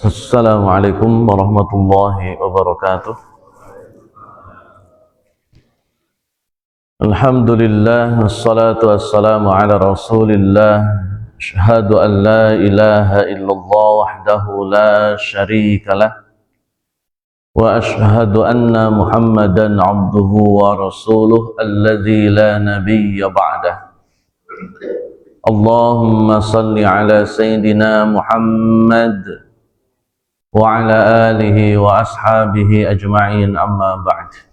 Assalamualaikum warahmatullahi wabarakatuh. Alhamdulillah, wassalatu wassalamu ala rasulillah. Asyhadu an la ilaha illallah wahdahu la syarika lah, wa asyhadu anna muhammadan abduhu wa rasuluh alladzi la nabiyya ba'dah. Allahumma salli ala sayyidina Muhammad wa ala alihi wa ashabihi ajma'in, amma ba'd.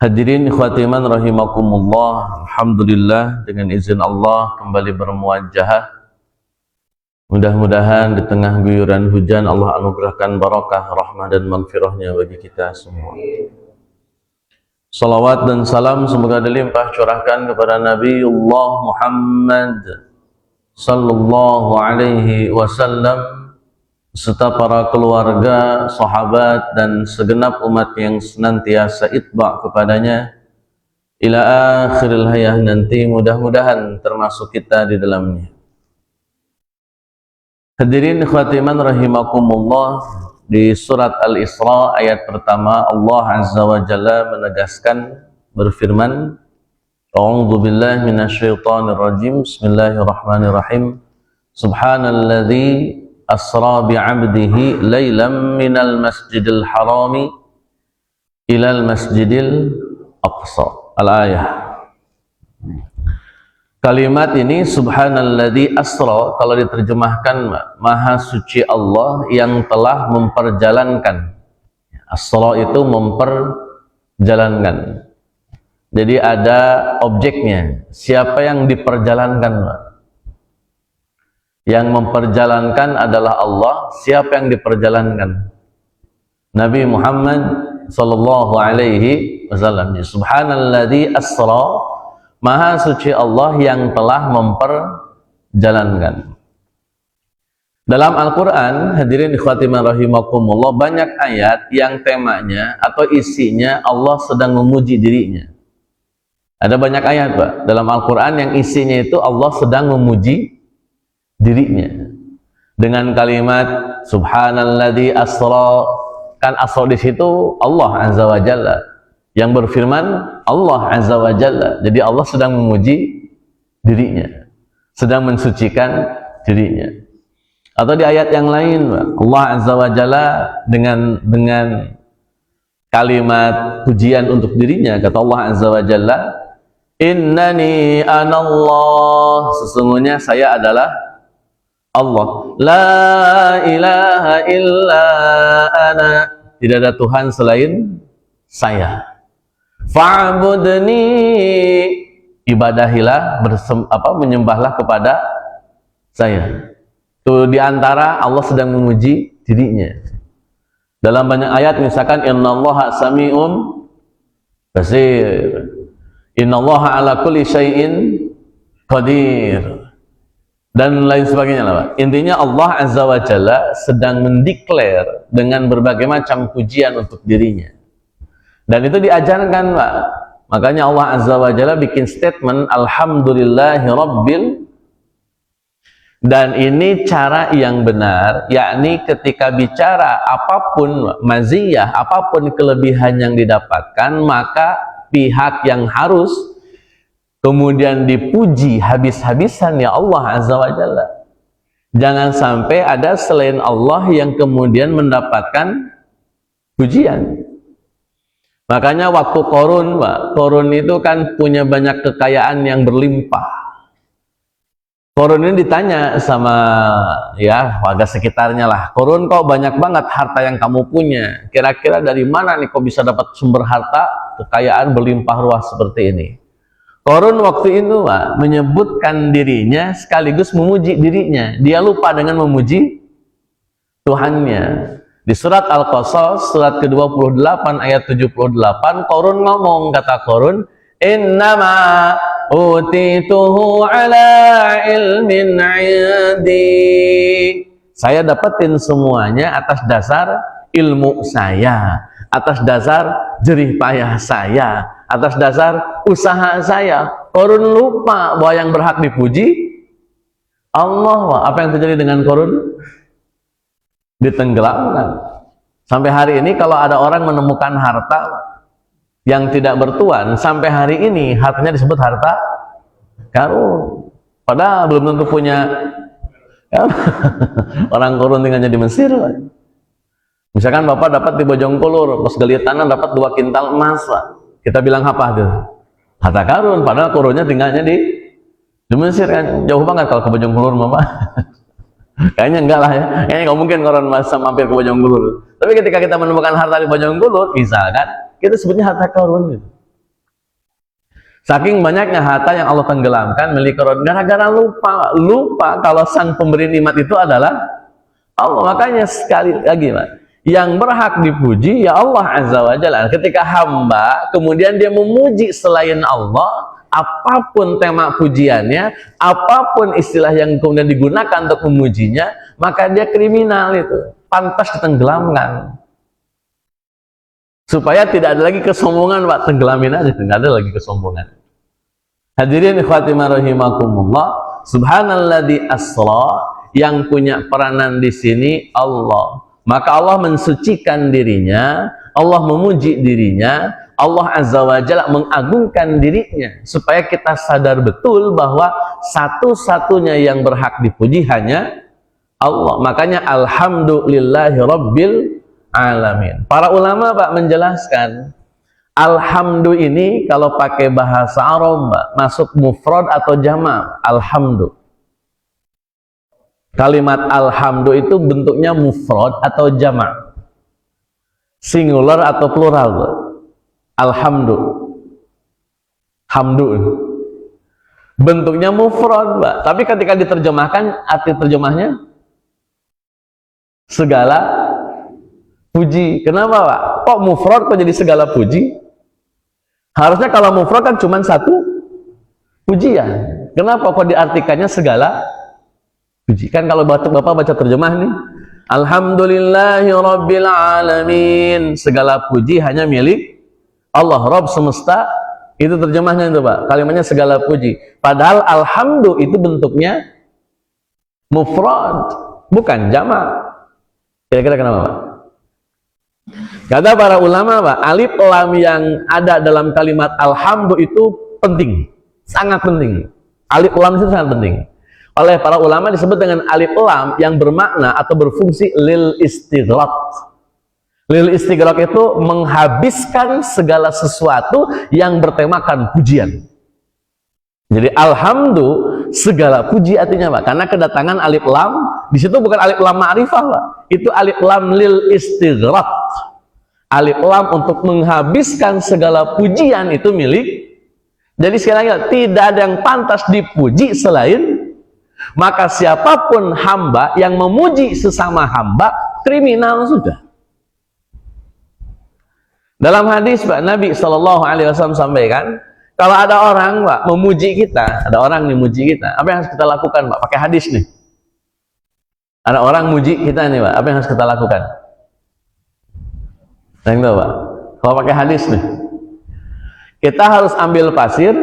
Hadirin ikhwati iman rahimakumullah, alhamdulillah dengan izin Allah kembali bermuajahah. Mudah-mudahan di tengah guyuran hujan Allah anugerahkan barakah, rahmah dan maghfirahnya bagi kita semua. Salawat dan salam semoga dilimpah curahkan kepada Nabiullah Muhammad sallallahu alaihi wasallam serta para keluarga, sahabat dan segenap umat yang senantiasa itba' kepadanya ila akhiril hayah nanti, mudah-mudahan termasuk kita di dalamnya. Hadirin ikhwati iman rahimakumullah, di surat Al-Isra ayat pertama Allah Azza wa Jalla menegaskan berfirman, A'udzu billahi minasyaitonir rajim, bismillahirrahmanirrahim, subhanalladzi asra bi'abdihi laylam minal masjidil harami ilal masjidil aqsa. Al-ayah. Kalimat ini subhanalladzi asra, kalau diterjemahkan maha suci Allah yang telah memperjalankan. Asra itu memperjalankan. Jadi ada objeknya. Siapa yang diperjalankan? Yang memperjalankan adalah Allah. Siapa yang diperjalankan? Nabi Muhammad sallallahu alaihi wasallam. Subhanalladzi asra, maha suci Allah yang telah memperjalankan. Dalam Al-Quran, hadirin ikhwatiman rahimakumullah, banyak ayat yang temanya atau isinya Allah sedang memuji dirinya. Ada banyak ayat Pak dalam Al-Quran yang isinya itu Allah sedang memuji dirinya dengan kalimat subhanalladzi asra. Kan asra di situ Allah Azza wa Jalla yang berfirman, Allah Azza wa Jalla. Jadi Allah sedang memuji dirinya, sedang mensucikan dirinya. Atau di ayat yang lain Allah Azza wa Jalla dengan kalimat pujian untuk dirinya, kata Allah Azza wa Jalla, innani anallah, sesungguhnya saya adalah Allah, la ilaha illa ana, tidak ada Tuhan selain saya. Fa'budni, ibadahilah, menyembahlah kepada saya. Itu diantara Allah sedang memuji dirinya. Dalam banyak ayat misalkan innallaha sami'un basir, innallaha ala kulli syai'in qadir, dan lain sebagainya lah, Pak. Intinya Allah Azza wa Jalla sedang mendeklar dengan berbagai macam pujian untuk dirinya. Dan itu diajarkan Pak. Makanya Allah Azza wa Jalla bikin statement alhamdulillahi rabbil, dan ini cara yang benar, yakni ketika bicara apapun maziyah, apapun kelebihan yang didapatkan, maka pihak yang harus kemudian dipuji habis-habisan ya Allah Azza wa Jalla. Jangan sampai ada selain Allah yang kemudian mendapatkan pujian. Makanya waktu Qarun itu kan punya banyak kekayaan yang berlimpah. Qarun ini ditanya sama warga sekitarnya lah, Qarun kok banyak banget harta yang kamu punya, kira-kira dari mana nih kok bisa dapat sumber harta kekayaan berlimpah ruah seperti ini? Qarun waktu itu menyebutkan dirinya sekaligus memuji dirinya. Dia lupa dengan memuji Tuhannya. Di surat Al-Qasas, surat ke-28 ayat 78, Qarun ngomong, kata Qarun, innama utituhu ala ilmin indi. Saya dapetin semuanya atas dasar ilmu saya, atas dasar jerih payah saya, atas dasar usaha saya. Qarun lupa bahwa yang berhak dipuji Allah. Apa yang terjadi dengan Qarun? ditenggelamkan. Sampai hari ini kalau ada orang menemukan harta yang tidak bertuan, sampai hari ini hartanya disebut harta karun. Padahal belum tentu punya ya. Orang karun tinggalnya di Mesir. Misalkan bapak dapat di Bojongkulur, pas gali tanah dapat 2 kintal emas, Pak. Kita bilang apa itu? Harta karun, padahal karunnya tinggalnya di Mesir kan. Jauh banget kalau ke Bojongkulur, Bapak. Kayaknya enggak lah ya. Kayaknya nggak mungkin orang masa mampir ke Bojongkulur. Tapi ketika kita menemukan harta di Bojongkulur, misalkan, kita sebutnya harta karun gitu. Saking banyaknya harta yang Allah tenggelamkan milik karun, gara-gara lupa kalau sang pemberi nikmat itu adalah Allah. Makanya sekali lagi, Pak, yang berhak dipuji ya Allah Azza wa Jalla. Ketika hamba kemudian dia memuji selain Allah, apapun tema pujiannya, apapun istilah yang kemudian digunakan untuk memujinya, maka dia kriminal itu, pantas ditenggelamkan. Supaya tidak ada lagi kesombongan, Pak, tenggelamin aja, tidak ada lagi kesombongan. Hadirin ikhwati rahimakumullah, subhanalladzi asra, yang punya peranan di sini Allah. Maka Allah mensucikan dirinya, Allah memuji dirinya, Allah Azza wa Jalla mengagungkan dirinya, supaya kita sadar betul bahwa satu-satunya yang berhak dipuji hanya Allah. Makanya alhamdulillahi rabbil alamin. Para ulama, Pak, menjelaskan alhamdu ini kalau pakai bahasa Arab, Pak, masuk mufrad atau jamak. Alhamdu. Kalimat alhamdu itu bentuknya mufrad atau jamak, singular atau plural, Pak. Alhamdu, hamdu, bentuknya mufrad, Pak. Tapi ketika diterjemahkan, arti terjemahnya segala puji. Kenapa, Pak? Kok mufrad kok jadi segala puji? Harusnya kalau mufrad kan cuma satu pujian. Kenapa kok diartikannya segala puji? Kan kalau Bapak baca terjemah nih, alhamdulillahi rabbil alamin, segala puji hanya milik Allah, Rabb semesta. Itu terjemahnya itu, Pak. Kalimatnya segala puji. Padahal alhamdu itu bentuknya mufrad, bukan jamak. Kira-kira kenapa, Pak? Kata para ulama, Pak, alif lam yang ada dalam kalimat alhamdu itu penting, sangat penting. Alif lam itu sangat penting. Oleh para ulama disebut dengan alif lam yang bermakna atau berfungsi lil istighraq. Lil istighraq itu menghabiskan segala sesuatu yang bertemakan pujian. Jadi alhamdu segala puji artinya, Pak, karena kedatangan alif lam di situ bukan alif lam ma'rifah, Pak. Itu alif lam lil istighraq. Alif lam untuk menghabiskan segala pujian itu milik. Jadi sekali lagi, tidak ada yang pantas dipuji selain. Maka siapapun hamba yang memuji sesama hamba, kriminal sudah. Dalam hadis, Pak, Nabi SAW sampaikan, kalau ada orang, Pak, memuji kita, ada orang nih memuji kita, apa yang harus kita lakukan, Pak? Pakai hadis nih. Ada orang muji kita nih, Pak, apa yang harus kita lakukan? Yang tahu, Pak? Kalau pakai hadis nih, kita harus ambil pasir,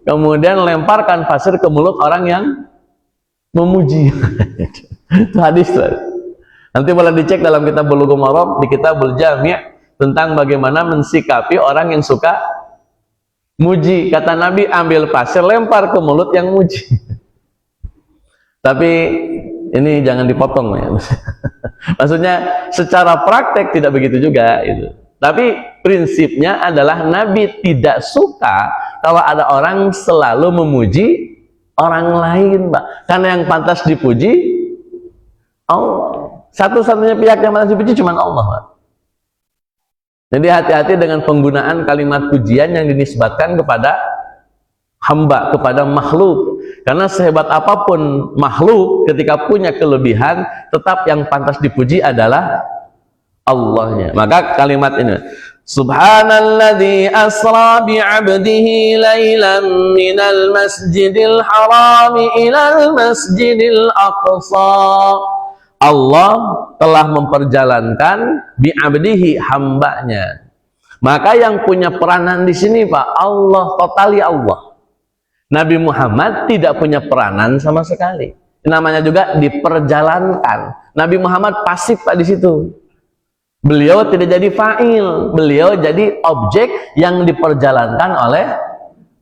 kemudian lemparkan pasir ke mulut orang yang memuji. Itu hadis, Pak. Nanti boleh dicek dalam kitab Bulughul Maram, di Kitabul Jami' tentang bagaimana mensikapi orang yang suka muji. Kata Nabi, ambil pasir, lempar ke mulut yang muji. Tapi ini jangan dipotong ya. Maksudnya secara praktek tidak begitu juga itu. Tapi prinsipnya adalah Nabi tidak suka kalau ada orang selalu memuji orang lain, Pak. Karena yang pantas dipuji Allah. Satu-satunya pihak yang pantas dipuji cuma Allah, Pak. Jadi hati-hati dengan penggunaan kalimat pujian yang dinisbatkan kepada hamba, kepada makhluk. Karena sehebat apapun makhluk, ketika punya kelebihan, tetap yang pantas dipuji adalah Allahnya. Maka kalimat ini, Subhanalladzi asra bi'abdihi laylan minal masjidil harami ilal masjidil aqsa. Allah telah memperjalankan bi'abdihi, hambanya. Maka yang punya peranan di sini, Pak, Allah, totali Allah. Nabi Muhammad tidak punya peranan sama sekali. namanya juga diperjalankan. Nabi Muhammad pasif Pak di situ. Beliau tidak jadi fa'il, beliau jadi objek yang diperjalankan oleh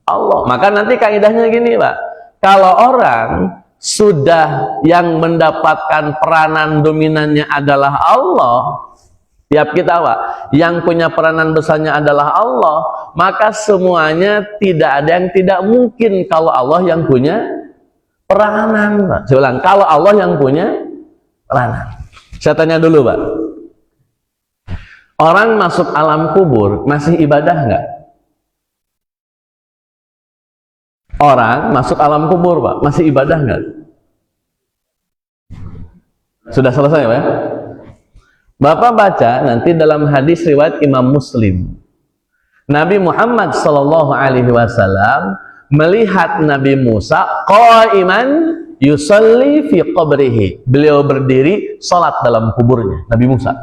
Allah. Maka nanti kaidahnya gini Pak, kalau orang sudah yang mendapatkan peranan dominannya adalah Allah, tiap kita Pak, yang punya peranan besarnya adalah Allah, maka semuanya tidak ada yang tidak mungkin kalau Allah yang punya peranan Pak. Saya ulang, kalau Allah yang punya peranan. Saya tanya dulu Pak, orang masuk alam kubur masih ibadah nggak? Orang masuk alam kubur Pak, masih ibadah nggak? Sudah selesai Pak ya? Bapak baca nanti dalam hadis riwayat Imam Muslim, Nabi Muhammad SAW melihat Nabi Musa qaiman yusalli fi qabrihi. Beliau berdiri salat dalam kuburnya Nabi Musa.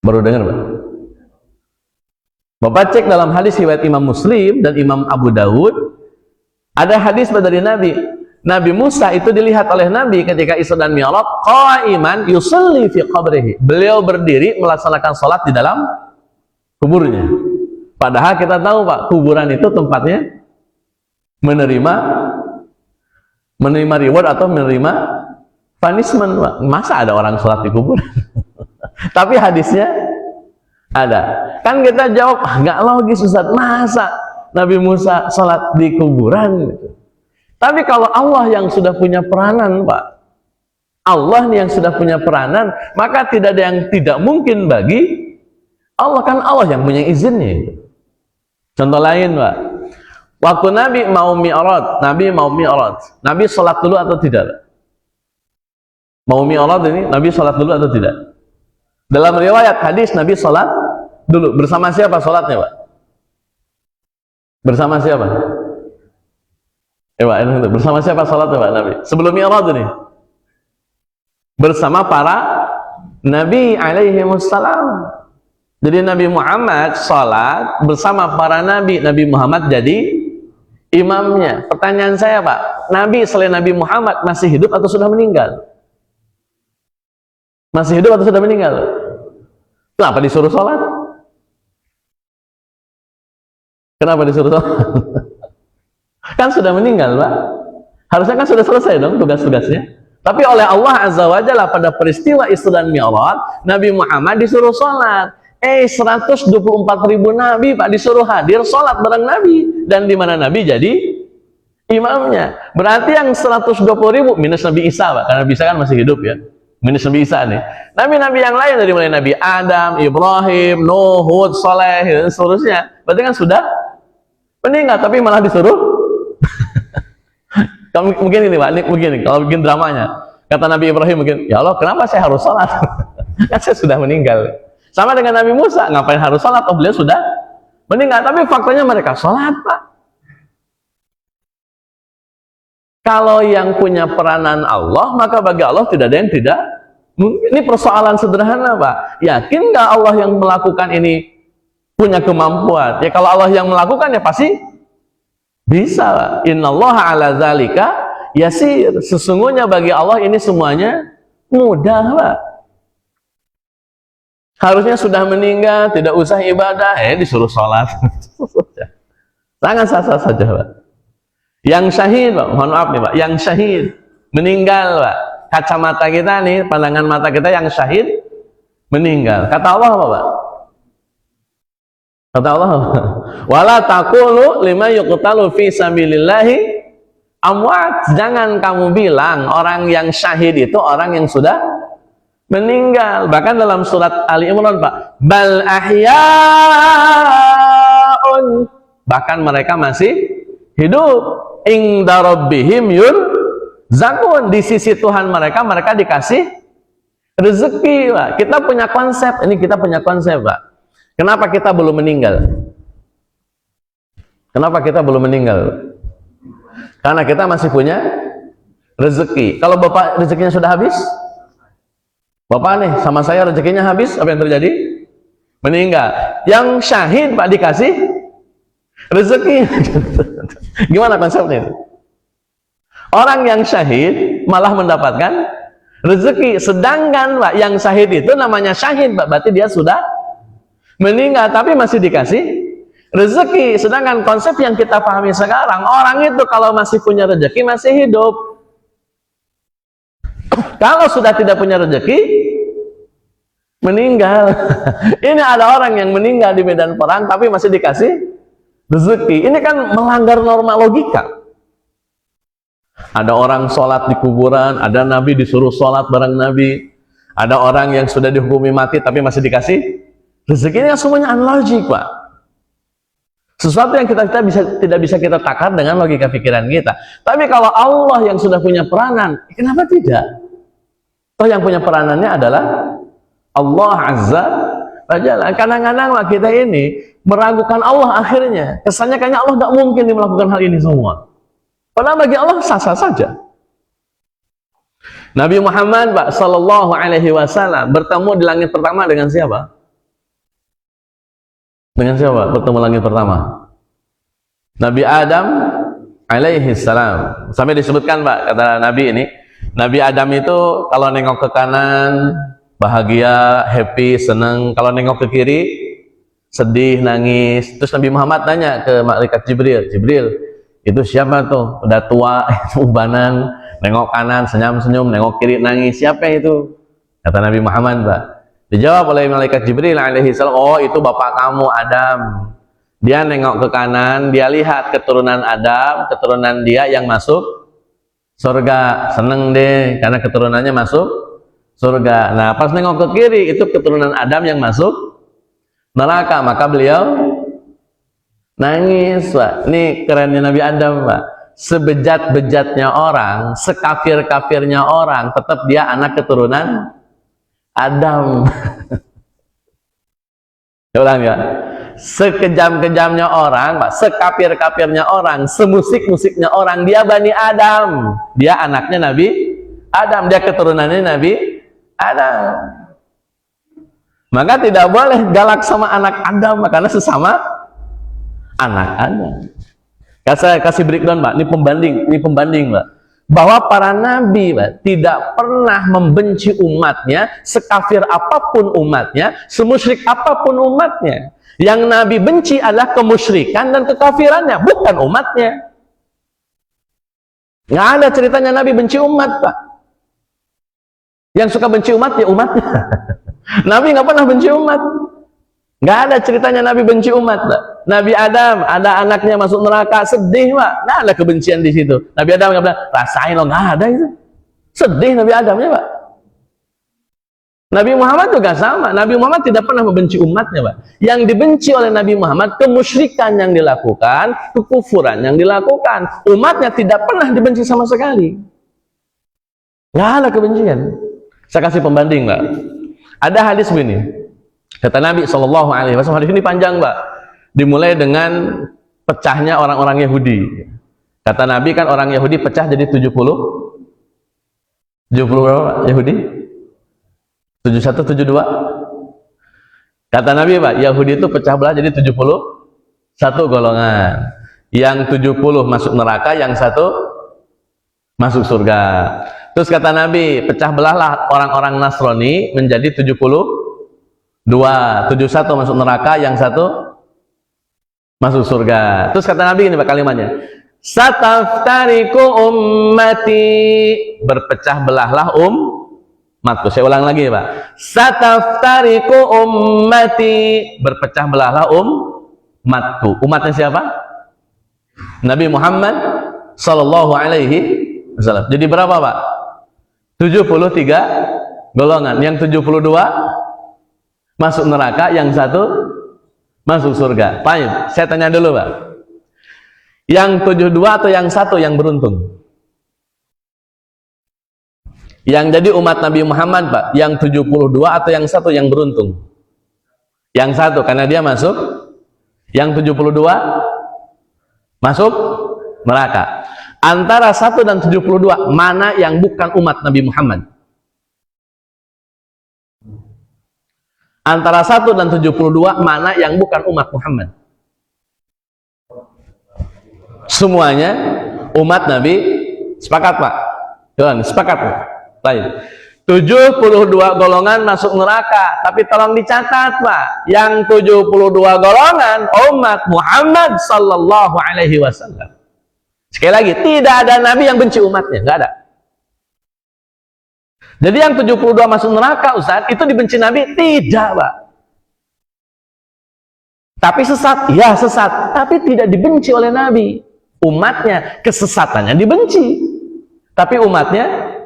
Baru dengar Pak? Bapak cek dalam hadis riwayat Imam Muslim dan Imam Abu Dawud, ada hadis dari Nabi Musa itu dilihat oleh Nabi ketika Isra dan Mi'raj qaiman yusalli fi qabrihi. Beliau berdiri melaksanakan salat di dalam kuburnya. Padahal kita tahu Pak, kuburan itu tempatnya menerima reward atau menerima punishment Pak. Masa ada orang salat di kuburan? Tapi hadisnya ada. Kan kita jawab, nggak logis Ustaz, masa Nabi Musa sholat di kuburan gitu. Tapi kalau Allah yang sudah punya peranan Pak, Allah nih yang sudah punya peranan, maka tidak ada yang tidak mungkin bagi Allah, kan Allah yang punya izinnya gitu. Contoh lain Pak, waktu Nabi mau mi'raj, Nabi sholat dulu atau tidak? Mau mi'raj ini Nabi sholat dulu atau tidak? Dalam riwayat hadis Nabi sholat dulu. Bersama siapa sholatnya Pak? Bersama siapa? Pak, bersama siapa sholatnya Pak Nabi? Sebelum mi'raj ini bersama para Nabi alaihi wassalam. Jadi Nabi Muhammad sholat bersama para Nabi. Nabi Muhammad jadi imamnya. Pertanyaan saya Pak, Nabi selain Nabi Muhammad masih hidup atau sudah meninggal? Masih hidup atau sudah meninggal? Kenapa disuruh sholat? Kenapa disuruh sholat? Kan sudah meninggal Pak. Harusnya kan sudah selesai dong tugas-tugasnya. Tapi oleh Allah Azza wa Jalla pada peristiwa Isra dan Mi'raj, Nabi Muhammad disuruh sholat. 124.000 Nabi Pak disuruh hadir sholat bareng Nabi. Dan di mana Nabi jadi imamnya. Berarti yang 120.000 minus Nabi Isa Pak. Karena Nabi Isa kan masih hidup ya. Minus Nabi Isa nih. Nabi-nabi yang lain dari mulai Nabi Adam, Ibrahim, Nuh, Hud, Saleh dan seterusnya. Berarti kan sudah meninggal, tapi malah disuruh. Mungkin ini Pak, ini begini, kalau bikin dramanya. Kata Nabi Ibrahim mungkin, ya Allah kenapa saya harus sholat? Kan saya sudah meninggal. Sama dengan Nabi Musa, ngapain harus sholat? Oh beliau sudah meninggal, tapi faktanya mereka sholat Pak. Kalau yang punya peranan Allah, maka bagi Allah tidak ada yang tidak mungkin. Ini persoalan sederhana Pak. Yakin nggak Allah yang melakukan ini punya kemampuan? Ya kalau Allah yang melakukan ya pasti bisa. Innallaha ala zalika yasir. Sesungguhnya bagi Allah ini semuanya mudah Pak. Harusnya sudah meninggal, tidak usah ibadah, disuruh sholat. Sangat sah-sah saja Pak. Yang syahid Pak, mohon maaf nih Pak, yang syahid meninggal Pak, kacamata kita nih, pandangan mata kita yang syahid meninggal. Kata Allah apa Pak? Kata Allah apa? Wala taqulu liman yuqtalu fi sabilillahi amwat. Jangan kamu bilang orang yang syahid itu orang yang sudah meninggal. Bahkan dalam surat Ali Imran Pak, bal ahyaun, bahkan mereka masih hidup. Inda rabbihim yurzaqun, di sisi Tuhan mereka dikasih rezeki Pak. Kita punya konsep, ini kita punya konsep Pak. Kenapa kita belum meninggal? Kenapa kita belum meninggal? Karena kita masih punya rezeki. Kalau Bapak rezekinya sudah habis, Bapak nih sama saya rezekinya habis, apa yang terjadi? Meninggal. Yang syahid Pak dikasih rezeki. Gimana konsepnya itu? Orang yang syahid malah mendapatkan rezeki. Sedangkan Pak, yang syahid itu namanya syahid Pak, berarti dia sudah meninggal tapi masih dikasih rezeki. Sedangkan konsep yang kita pahami sekarang, orang itu kalau masih punya rezeki masih hidup. Kalau sudah tidak punya rezeki, meninggal. Ini ada orang yang meninggal di medan perang tapi masih dikasih rezeki. Ini kan melanggar norma logika. Ada orang sholat di kuburan, ada nabi disuruh sholat bareng nabi, ada orang yang sudah dihukumi mati tapi masih dikasih rezeki. Ini semuanya unlogik Pak. Sesuatu yang tidak bisa kita takar dengan logika pikiran kita. Tapi kalau Allah yang sudah punya peranan, kenapa tidak? Toh yang punya peranannya adalah Allah Azza wa Jalla. Kadang-kadang kita ini meragukan Allah akhirnya. Kesannya kayaknya Allah tidak mungkin melakukan hal ini semua. Padahal bagi Allah sah-sah saja. Nabi Muhammad Pak Sallallahu Alaihi Wasallam bertemu di langit pertama dengan siapa? Dengan siapa bertemu langit pertama? Nabi Adam alaihi salam. Sampai disebutkan Pak, kata Nabi ini, Nabi Adam itu kalau nengok ke kanan bahagia, happy, senang. Kalau nengok ke kiri sedih, nangis. Terus Nabi Muhammad tanya ke malaikat Jibril, Jibril, itu siapa tuh? Udah tua, ubanan, nengok kanan senyum-senyum, nengok kiri nangis. Siapa itu? Kata Nabi Muhammad Pak. Dijawab oleh malaikat Jibril alaihi salam, oh itu bapak kamu Adam. Dia nengok ke kanan, dia lihat keturunan Adam, keturunan dia yang masuk surga. Seneng deh karena keturunannya masuk surga. Nah pas nengok ke kiri itu keturunan Adam yang masuk neraka, maka beliau nangis Pak. Ini kerennya Nabi Adam Pak. Sebejat-bejatnya orang, sekafir-kafirnya orang, tetap dia anak keturunan Adam. Ulang ya. Sekejam-kejamnya orang, Pak, sekafir-kafirnya orang, semusik-musiknya orang, dia Bani Adam. Dia anaknya Nabi Adam, dia keturunannya Nabi Adam. Maka tidak boleh galak sama anak Adam karena sesama anak Adam. Saya kasih breakdown Pak, ini pembanding Pak. Bahwa para nabi Pak, tidak pernah membenci umatnya, sekafir apapun umatnya, semusyrik apapun umatnya. Yang nabi benci adalah kemusyrikan dan kekafirannya, bukan umatnya. Nggak ada ceritanya nabi benci umat Pak. Yang suka benci umat ya umatnya. Nabi nggak pernah benci umat. Nggak ada ceritanya nabi benci umat Pak. Nabi Adam ada anaknya masuk neraka, sedih Pak. Nggak ada kebencian di situ. Nabi Adam nggak bilang rasain lo, nggak ada itu. Sedih Nabi Adamnya Pak. Nabi Muhammad juga sama. Nabi Muhammad tidak pernah membenci umatnya Pak. Yang dibenci oleh Nabi Muhammad kemusyrikan yang dilakukan, kekufuran yang dilakukan. Umatnya tidak pernah dibenci sama sekali. Nggak ada kebencian. Saya kasih pembanding Pak. Ada hadis begini. Kata Nabi SAW, hadis ini panjang Pak. Dimulai dengan pecahnya orang-orang Yahudi. Kata Nabi kan orang Yahudi pecah jadi 70 berapa Yahudi? 71, 72? Kata Nabi Pak, Yahudi itu pecah belah jadi 71 golongan. Yang 70 masuk neraka, yang satu masuk surga. Terus kata Nabi, pecah belahlah orang-orang Nasrani menjadi 72. 71 masuk neraka, yang satu masuk surga. Terus kata Nabi ini Pak kalimatnya, sataftariku ummati, berpecah belahlah umatku. Saya ulang lagi Pak, sataftariku ummati, berpecah belahlah umatku. Umatnya siapa? Nabi Muhammad Sallallahu Alaihi Wasallam. Jadi berapa Pak? 73 golongan. Yang 72 masuk neraka, yang satu masuk surga. Baik, saya tanya dulu Pak, yang 72 atau yang satu yang beruntung? Yang jadi umat Nabi Muhammad Pak, yang 72 atau yang satu yang beruntung? Yang satu, karena dia masuk. Yang 72 masuk neraka. Antara 1 dan 72 mana yang bukan umat Nabi Muhammad? Antara 1 dan 72 mana yang bukan umat Muhammad? Semuanya umat Nabi Sepakat Pak? Tuan, sepakat Pak? Baik. 72 golongan masuk neraka, tapi tolong dicatat Pak, yang 72 golongan umat Muhammad sallallahu alaihi wasallam. Sekali lagi, tidak ada nabi yang benci umatnya, enggak ada. Jadi yang 72 masuk neraka Ustaz, itu dibenci nabi? Tidak Pak. Tapi sesat? Ya sesat, tapi tidak dibenci oleh nabi. Umatnya, kesesatannya dibenci, tapi umatnya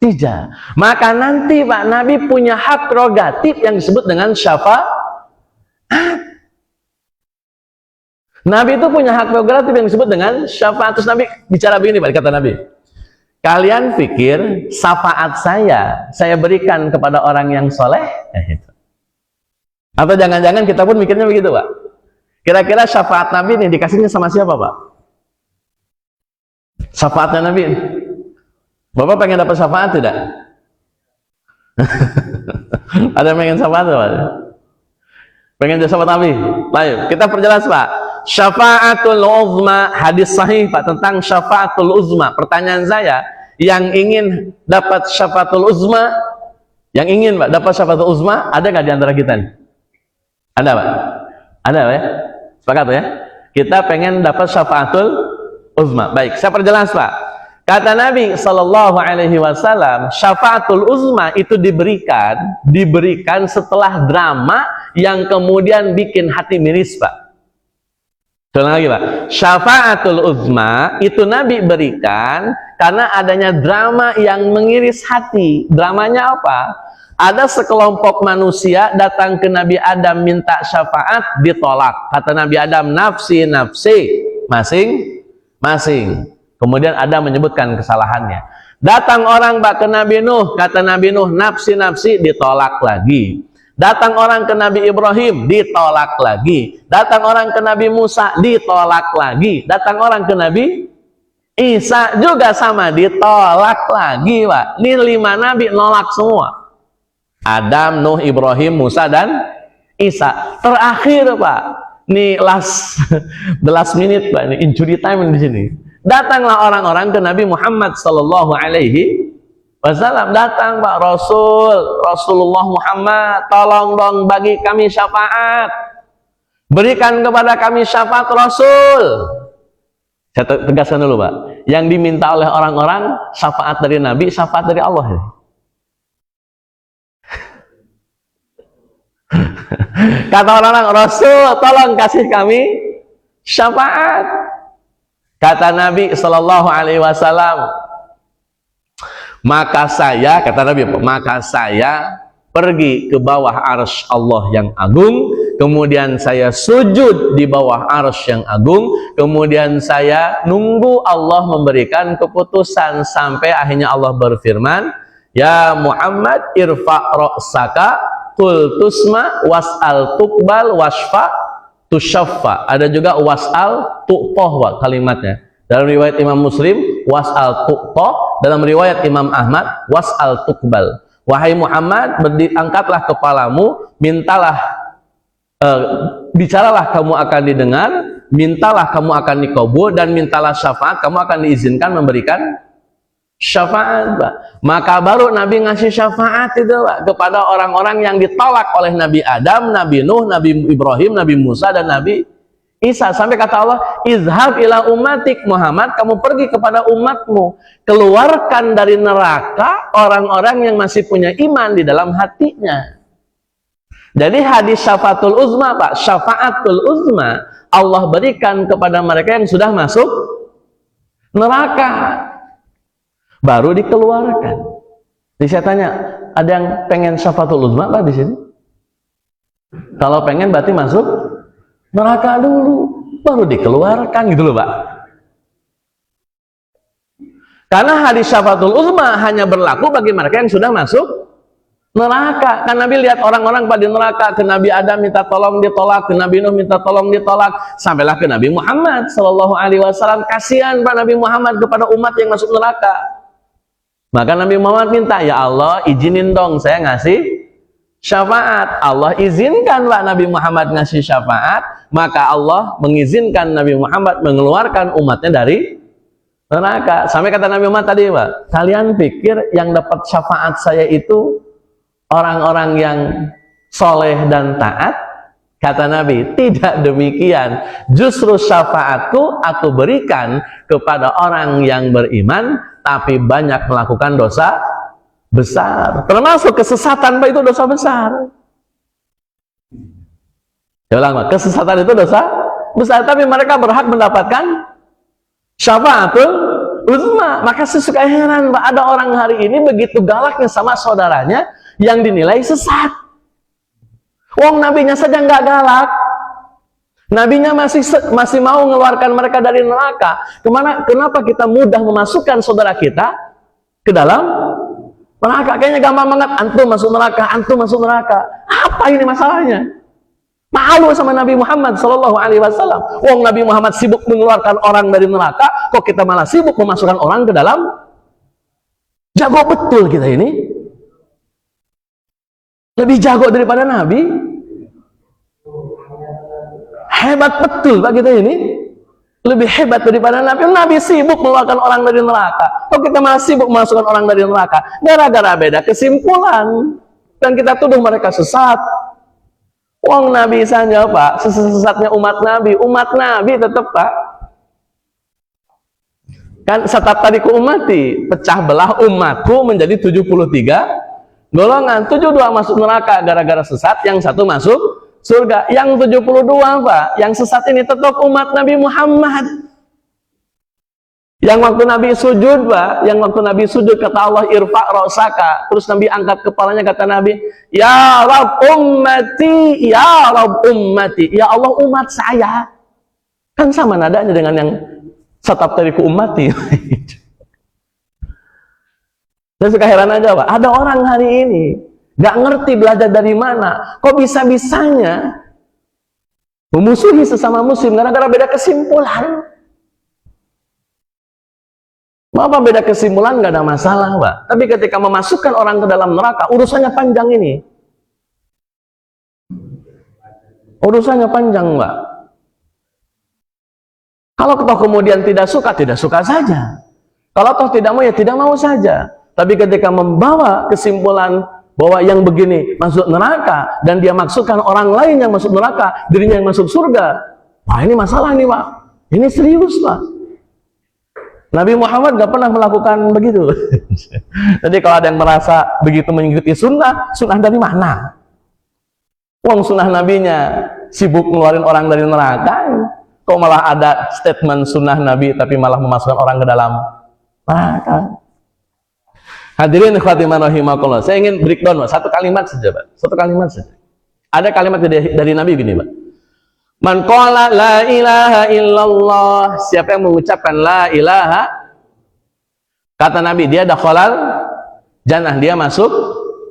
tidak. Maka nanti Pak, Nabi punya hak prerogatif yang disebut dengan syafaat. Nabi itu punya hak prerogatif yang disebut dengan syafaat. Terus Nabi bicara begini Pak, kata Nabi, kalian pikir syafaat saya berikan kepada orang yang soleh? Atau jangan-jangan kita pun mikirnya begitu Pak? Kira-kira syafaat Nabi ini dikasihnya sama siapa Pak? Syafaatnya Nabi. Bapak pengen dapat syafaat tidak? Ada yang pengen syafaat Pak? Pengen jadi sahabat Nabi? Baik, kita perjelas Pak. Syafaatul uzma, hadis sahih Pak tentang syafaatul uzma. Pertanyaan saya, yang ingin dapat syafaatul uzma, yang ingin Pak dapat syafaatul uzma, ada nggak di antara kita nih? Ada Pak? Ada Pak ya? Sepakat ya? Kita pengen dapat syafaatul uzma. Baik, saya perjelas Pak. Kata Nabi sallallahu alaihi wasallam, syafaatul uzma itu diberikan setelah drama yang kemudian bikin hati miris Pak. Ulang lagi Pak. Syafaatul uzma itu Nabi berikan karena adanya drama yang mengiris hati. Dramanya apa? Ada sekelompok manusia datang ke Nabi Adam minta syafaat, ditolak. Kata Nabi Adam, nafsi, masing-masing. Kemudian Adam menyebutkan kesalahannya. Datang orang Pak ke Nabi Nuh, kata Nabi Nuh, nafsi, ditolak lagi. Datang orang ke Nabi Ibrahim, ditolak lagi. Datang orang ke Nabi Musa, ditolak lagi. Datang orang ke Nabi Isa juga sama, ditolak lagi Pak. Ini 5 Nabi nolak semua. Adam, Nuh, Ibrahim, Musa, dan Isa. Terakhir Pak, ini the last minute Pak, ini injury time di sini. Datanglah orang-orang ke Nabi Muhammad sallallahu alaihi wasallam. Datang Pak, Rasulullah Muhammad, tolong dong bagi kami syafaat. Berikan kepada kami syafaat Rasul. Saya tegaskan dulu Pak, yang diminta oleh orang-orang syafaat dari Nabi, syafaat dari Allah. Kata orang-orang, Rasul tolong kasih kami syafaat. Kata Nabi sallallahu alaihi wasallam, maka saya, kata Nabi, maka saya pergi ke bawah arsy Allah yang agung, kemudian saya sujud di bawah arsy yang agung, kemudian saya nunggu Allah memberikan keputusan sampai akhirnya Allah berfirman, ya Muhammad irfa' ra'saka qul tusma was'al tuqbal wasfa tusyaffa. Ada juga was'al tuqtoh kalimatnya. Dalam riwayat Imam Muslim was'al tuqtoh, dalam riwayat Imam Ahmad was'al tuqbal. Wahai Muhammad, angkatlah kepalamu, mintalah, bicaralah kamu akan didengar, mintalah kamu akan dikabul, dan mintalah syafaat, kamu akan diizinkan memberikan syafaat Pak. Maka baru Nabi ngasih syafaat itu Pak kepada orang-orang yang ditolak oleh Nabi Adam, Nabi Nuh, Nabi Ibrahim, Nabi Musa, dan Nabi Isa. Sampai kata Allah, izhab ila umatik Muhammad, kamu pergi kepada umatmu, keluarkan dari neraka orang-orang yang masih punya iman di dalam hatinya. Jadi hadis syafaatul uzma Pak, syafaatul uzma Allah berikan kepada mereka yang sudah masuk neraka, baru dikeluarkan. Jadi saya tanya, ada yang pengen syafaatul uzma Pak di sini? Kalau pengen berarti masuk neraka dulu, baru dikeluarkan gitu loh Pak. Karena hadis syafaatul uzma hanya berlaku bagi mereka yang sudah masuk neraka. Kan Nabi lihat orang-orang pada neraka, ke Nabi Adam minta tolong ditolak, ke Nabi Nuh minta tolong ditolak, sampailah ke Nabi Muhammad sallallahu alaihi wasallam. Kasihan Pak Nabi Muhammad kepada umat yang masuk neraka. Maka Nabi Muhammad minta, ya Allah izinin dong saya ngasih syafaat. Allah izinkan Pak Nabi Muhammad ngasih syafaat, maka Allah mengizinkan Nabi Muhammad mengeluarkan umatnya dari neraka. Sampai kata Nabi Muhammad tadi, Pak, kalian pikir yang dapat syafaat saya itu orang-orang yang soleh dan taat? Kata Nabi, tidak demikian. Justru syafaatku aku berikan kepada orang yang beriman tapi banyak melakukan dosa besar. Termasuk kesesatan, Pak, itu dosa besar. Ya ulang, Pak, kesesatan itu dosa besar, tapi mereka berhak mendapatkan syafaatul uzma. Maka saya suka heran, Pak, ada orang hari ini begitu galaknya sama saudaranya yang dinilai sesat. Wong nabinya saja nggak galak, nabinya masih mau mengeluarkan mereka dari neraka. Kenapa kita mudah memasukkan saudara kita ke dalam neraka? Kayaknya gampang banget, antum masuk neraka, antum masuk neraka. Apa ini masalahnya? Malu sama Nabi Muhammad Sallallahu Alaihi Wasallam. Wong Nabi Muhammad sibuk mengeluarkan orang dari neraka, kok kita malah sibuk memasukkan orang ke dalam? Jago betul kita ini. Lebih jago daripada Nabi. Hebat betul Pak kita ini. Lebih hebat daripada Nabi. Nabi sibuk mengeluarkan orang dari neraka, kok kita malah sibuk memasukkan orang dari neraka? Gara-gara beda kesimpulan. Dan kita tuduh mereka sesat. Wong Nabi saja, Pak, sesat-sesatnya umat Nabi tetap, Pak. Kan satat tadi ku umati, pecah belah umatku menjadi 73 golongan. 72 masuk neraka gara-gara sesat, yang satu masuk surga. Yang 72, Pak, yang sesat ini tetap umat Nabi Muhammad. Yang waktu Nabi sujud, Pak, yang waktu Nabi sujud kata Allah, irfa' ra'saka. Terus Nabi angkat kepalanya, kata Nabi, ya Rabb ummati, ya Rabb ummati, ya Allah umat saya. Kan sama nadanya dengan yang satap tariku ummati. Saya suka heran aja, Pak, ada orang hari ini gak ngerti belajar dari mana, kok bisa-bisanya memusuhi sesama muslim gara-gara beda kesimpulan. Apa beda kesimpulan gak ada masalah, Pak, tapi ketika memasukkan orang ke dalam neraka, urusannya panjang ini. Urusannya panjang, Pak. Kalau toh kemudian tidak suka saja. Kalau toh tidak mau, ya tidak mau saja. Tapi ketika membawa kesimpulan bahwa yang begini masuk neraka, dan dia maksudkan orang lain yang masuk neraka, dirinya yang masuk surga, wah ini masalah nih, Pak. Ini serius, Pak. Nabi Muhammad gak pernah melakukan begitu. Jadi kalau ada yang merasa begitu mengikuti sunnah dari mana? Wong sunnah nabinya sibuk ngeluarin orang dari neraka, kok malah ada statement sunnah Nabi tapi malah memasukkan orang ke dalam neraka. Hadirin khatiman rahimakumullah, saya ingin breakdown, Pak, satu kalimat saja, Pak. Satu kalimat saja. Ada kalimat dari Nabi gini, Pak. Man qala la ilaha illallah, siapa yang mengucapkan la ilaha, kata Nabi, dia dakhalal jannah, dia masuk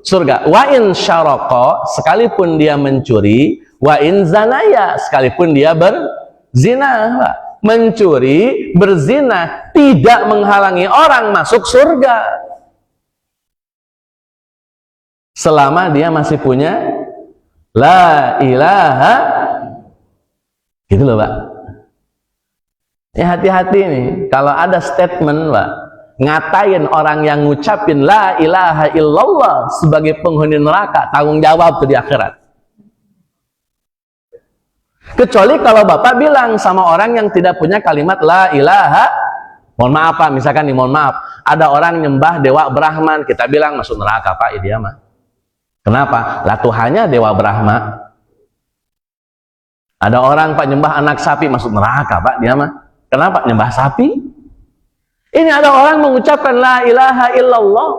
surga. Wa in syaraqa, sekalipun dia mencuri, wa in zanaya, sekalipun dia berzina, Pak. Mencuri, berzina tidak menghalangi orang masuk surga selama dia masih punya la ilaha, gitu loh, Pak. Ya hati-hati nih kalau ada statement, Pak, ngatain orang yang ngucapin la ilaha illallah sebagai penghuni neraka, tanggung jawab tuh di akhirat. Kecuali kalau Bapak bilang sama orang yang tidak punya kalimat la ilaha, mohon maaf, Pak, misalkan nih, mohon maaf, ada orang nyembah dewa Brahman, kita bilang masuk neraka, Pak, dia mah. Kenapa? Lah Tuhannya dewa Brahma. Ada orang, Pak, nyembah anak sapi, masuk neraka, Pak, dia mah. Kenapa? Nyembah sapi. Ini ada orang mengucapkan la ilaha illallah,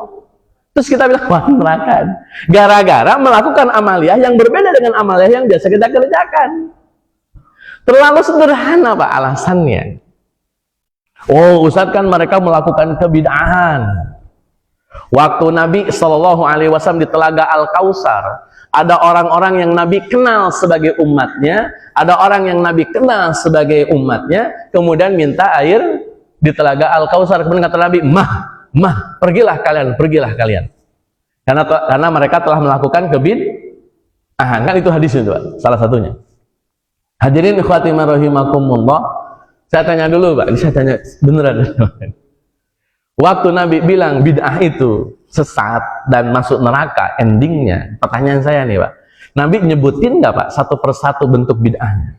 terus kita bilang wah neraka, gara-gara melakukan amaliah yang berbeda dengan amaliah yang biasa kita kerjakan. Terlalu sederhana, Pak, alasannya. Oh, Ustaz, kan mereka melakukan kebid'ahan. Waktu Nabi SAW di Telaga Al-Kausar, ada orang-orang yang Nabi kenal sebagai umatnya, ada orang yang Nabi kenal sebagai umatnya, kemudian minta air di Telaga Al-Kausar. Kemudian kata Nabi, mah, pergilah kalian. Karena mereka telah melakukan kebid'ahan. Kan itu hadis itu, Pak, salah satunya. Hadirin ikhwati rahimakumullah, Saya tanya dulu Pak, saya tanya beneran. Waktu Nabi bilang bid'ah itu sesat dan masuk neraka, endingnya, pertanyaan saya nih Pak, Nabi nyebutin nggak Pak satu persatu bentuk bid'ahnya?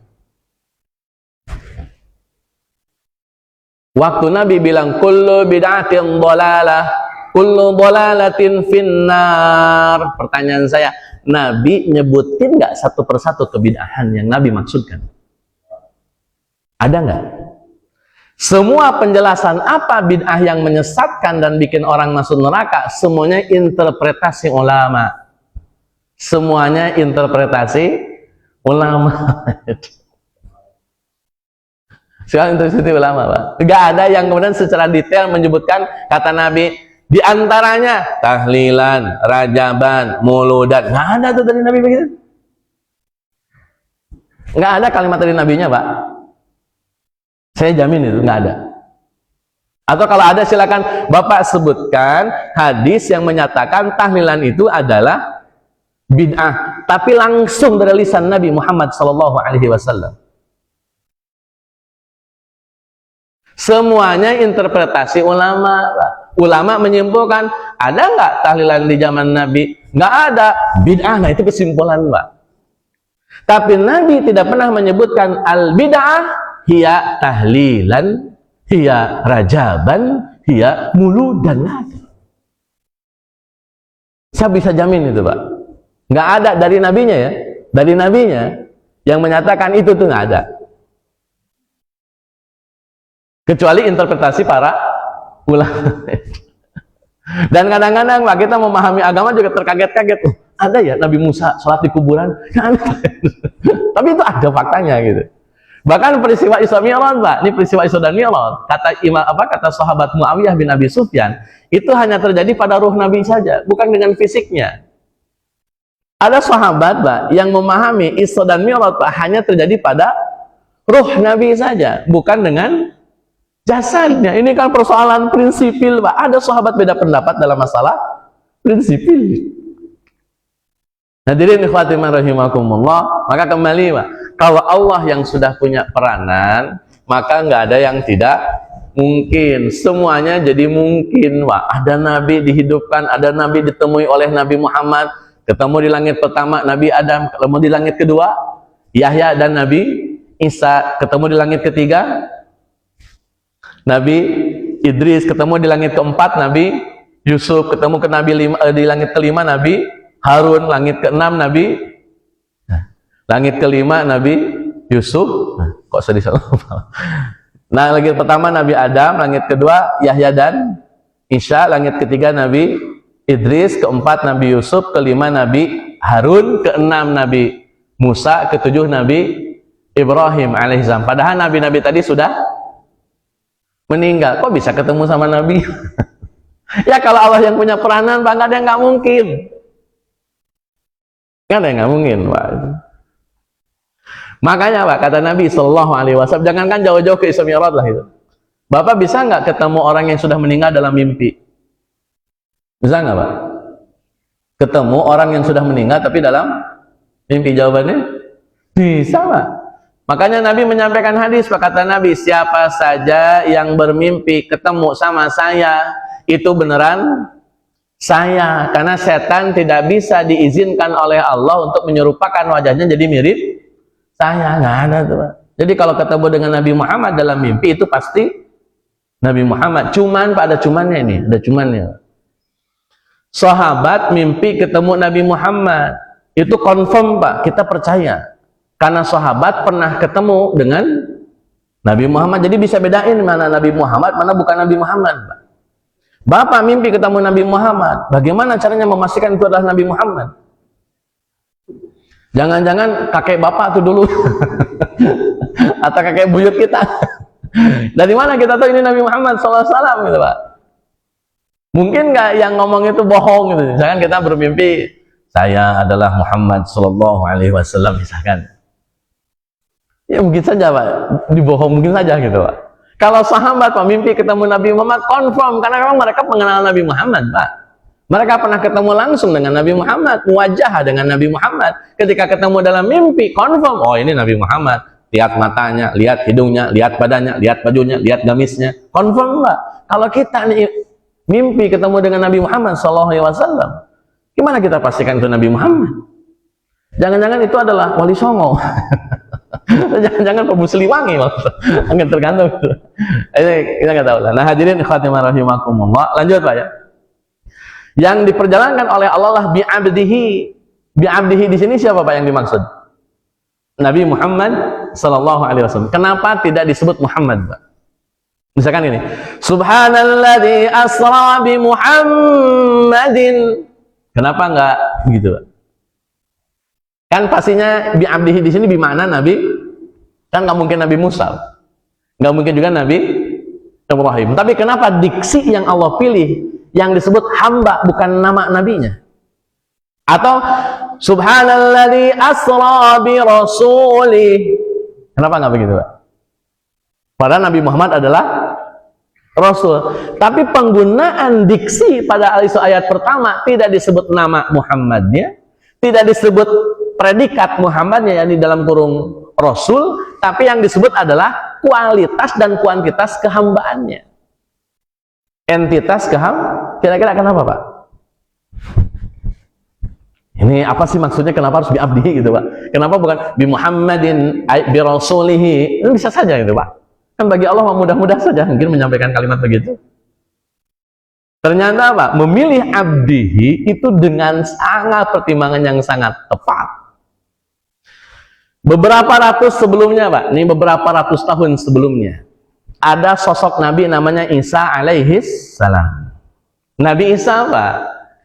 Waktu Nabi bilang kullu bid'atin dhalalah, kullu dhalalatin finnar, pertanyaan saya, Nabi nyebutin nggak satu persatu kebid'ahan yang Nabi maksudkan? Ada nggak? Semua penjelasan apa bid'ah yang menyesatkan dan bikin orang masuk neraka, semuanya interpretasi ulama. Semuanya interpretasi ulama. Sekarang interpretasi ulama, Pak. Nggak ada yang kemudian secara detail menyebutkan kata Nabi, di antaranya tahlilan, rajaban, muludan. Nggak ada tuh dari Nabi begitu. Nggak ada kalimat dari Nabinya, Pak. Saya jamin itu nggak ada. Atau kalau ada silakan Bapak sebutkan hadis yang menyatakan tahlilan itu adalah bid'ah, tapi langsung dari lisan Nabi Muhammad SAW. Semuanya interpretasi ulama, Pak. Ulama menyimpulkan ada nggak tahlilan di zaman Nabi? Nggak ada. Bid'ah, nah itu kesimpulan, Pak. Tapi Nabi tidak pernah menyebutkan al bid'ah hiya tahlilan, hiya rajaban, hiya muludan. Saya bisa jamin itu Pak. Nggak ada dari Nabinya ya. Dari Nabinya yang menyatakan itu tuh nggak ada. Kecuali interpretasi para ulama. Dan kadang-kadang Pak, kita memahami agama juga terkaget-kaget. Ada ya Nabi Musa sholat di kuburan? Tapi itu ada faktanya gitu. Bahkan peristiwa Isra Mi'raj, Pak, ini peristiwa Isra dan Mi'raj, kata sahabat Muawiyah bin Abi Sufyan, itu hanya terjadi pada ruh Nabi saja, bukan dengan fisiknya. Ada sahabat, Pak, yang memahami Isra dan Mi'raj, Pak, hanya terjadi pada ruh Nabi saja, bukan dengan jasadnya. Ini kan persoalan prinsipil, Pak. Ada sahabat beda pendapat dalam masalah prinsipil. Hadirin ikhwati rahimakumullah, maka kembali Pak, kalau Allah yang sudah punya peranan, maka nggak ada yang tidak mungkin. Semuanya jadi mungkin, Pak. Ada Nabi dihidupkan, ada Nabi ditemui oleh Nabi Muhammad, ketemu di langit pertama Nabi Adam, ketemu di langit kedua Yahya dan Nabi Isa, ketemu di langit ketiga Nabi Idris, ketemu di langit keempat Nabi Yusuf, ketemu ke di langit kelima Nabi Harun, langit keenam Nabi, langit kelima Nabi Yusuf. Kok sedih salah? Nah, langit pertama Nabi Adam, langit kedua Yahya dan Isa, langit ketiga Nabi Idris, keempat Nabi Yusuf, kelima Nabi Harun, keenam Nabi Musa, ketujuh Nabi Ibrahim alaihissalam. Padahal nabi-nabi tadi sudah meninggal. Kok bisa ketemu sama Nabi? Ya kalau Allah yang punya peranan, Pak, nggak ada yang nggak mungkin. Nggak ada yang nggak mungkin, Pak. Makanya, Pak, kata Nabi SAW, jangankan jauh-jauh ke Isra Mi'raj lah itu. Bapak bisa nggak ketemu orang yang sudah meninggal dalam mimpi? Bisa nggak, Pak? Ketemu orang yang sudah meninggal tapi dalam mimpi? Jawabannya bisa, Pak. Makanya Nabi menyampaikan hadis, Pak, kata Nabi, siapa saja yang bermimpi ketemu sama saya, itu beneran saya, karena setan tidak bisa diizinkan oleh Allah untuk menyerupakan wajahnya jadi mirip saya. Nggak ada tuh, Pak. Jadi kalau ketemu dengan Nabi Muhammad dalam mimpi, itu pasti Nabi Muhammad. Cuman, Pak, ada cumannya ini, ada cumannya. Sahabat mimpi ketemu Nabi Muhammad, itu confirm, Pak, kita percaya. Karena sahabat pernah ketemu dengan Nabi Muhammad, jadi bisa bedain mana Nabi Muhammad, mana bukan Nabi Muhammad, Pak. Bapak mimpi ketemu Nabi Muhammad, bagaimana caranya memastikan itu adalah Nabi Muhammad? Jangan-jangan kakek bapak tuh dulu atau kakek buyut kita. Dari mana kita tahu ini Nabi Muhammad SAW gitu, Pak? Mungkin nggak yang ngomong itu bohong gitu. Misalkan kita bermimpi saya adalah Muhammad SAW misalkan. Ya mungkin saja, Pak, dibohong mungkin saja gitu, Pak. Kalau sahabat mimpi ketemu Nabi Muhammad, confirm, karena memang mereka mengenal Nabi Muhammad, Pak. Mereka pernah ketemu langsung dengan Nabi Muhammad, muwajah dengan Nabi Muhammad. Ketika ketemu dalam mimpi, confirm, oh ini Nabi Muhammad. lihat matanya, lihat hidungnya, lihat badannya, lihat bajunya, lihat gamisnya. Confirm nggak? Kalau kita nih mimpi ketemu dengan Nabi Muhammad SAW, gimana kita pastikan itu Nabi Muhammad? Jangan-jangan itu adalah Wali Songo. Jangan-jangan Prabu Siliwangi, maksudnya tergantung. Kita nggak tahu lah. Nah hadirin khatimah rahimakumullah, lanjut Pak ya. Yang diperjalankan oleh Allah lah bi'abdihi. Bi'abdihi di sini siapa Pak yang dimaksud? Nabi Muhammad sallallahu alaihi wasallam. Kenapa tidak disebut Muhammad, Pak? Misalkan ini, Subhanalladzi asra bi Muhammadin. Kenapa enggak begitu, Pak? Kan pastinya bi'abdihi di sini bermakna Nabi. Kan nggak mungkin Nabi Musa. Nggak mungkin juga Nabi Ibrahim. Tapi kenapa diksi yang Allah pilih yang disebut hamba bukan nama nabinya? Atau Subhanalladzi asra bi rasulih. Kenapa nggak begitu, Pak? Padahal Nabi Muhammad adalah Rasul. Tapi penggunaan diksi pada ayat pertama tidak disebut nama Muhammadnya, tidak disebut predikat Muhammadnya yang di dalam kurung Rasul, tapi yang disebut adalah kualitas dan kuantitas kehambaannya. Entitas kira-kira kenapa, Pak? Ini apa sih maksudnya, kenapa harus bi'abdihi gitu, Pak? Kenapa bukan bi Muhammadin bi rasulihi? Ini bisa saja gitu, Pak. Kan bagi Allah mudah-mudah saja mungkin menyampaikan kalimat begitu. Ternyata Pak, memilih abdihi itu dengan sangat pertimbangan yang sangat tepat. Beberapa ratus sebelumnya, Pak, ini beberapa ratus tahun sebelumnya, ada sosok Nabi namanya Isa alaihis salam. Nabi Isa, Pak,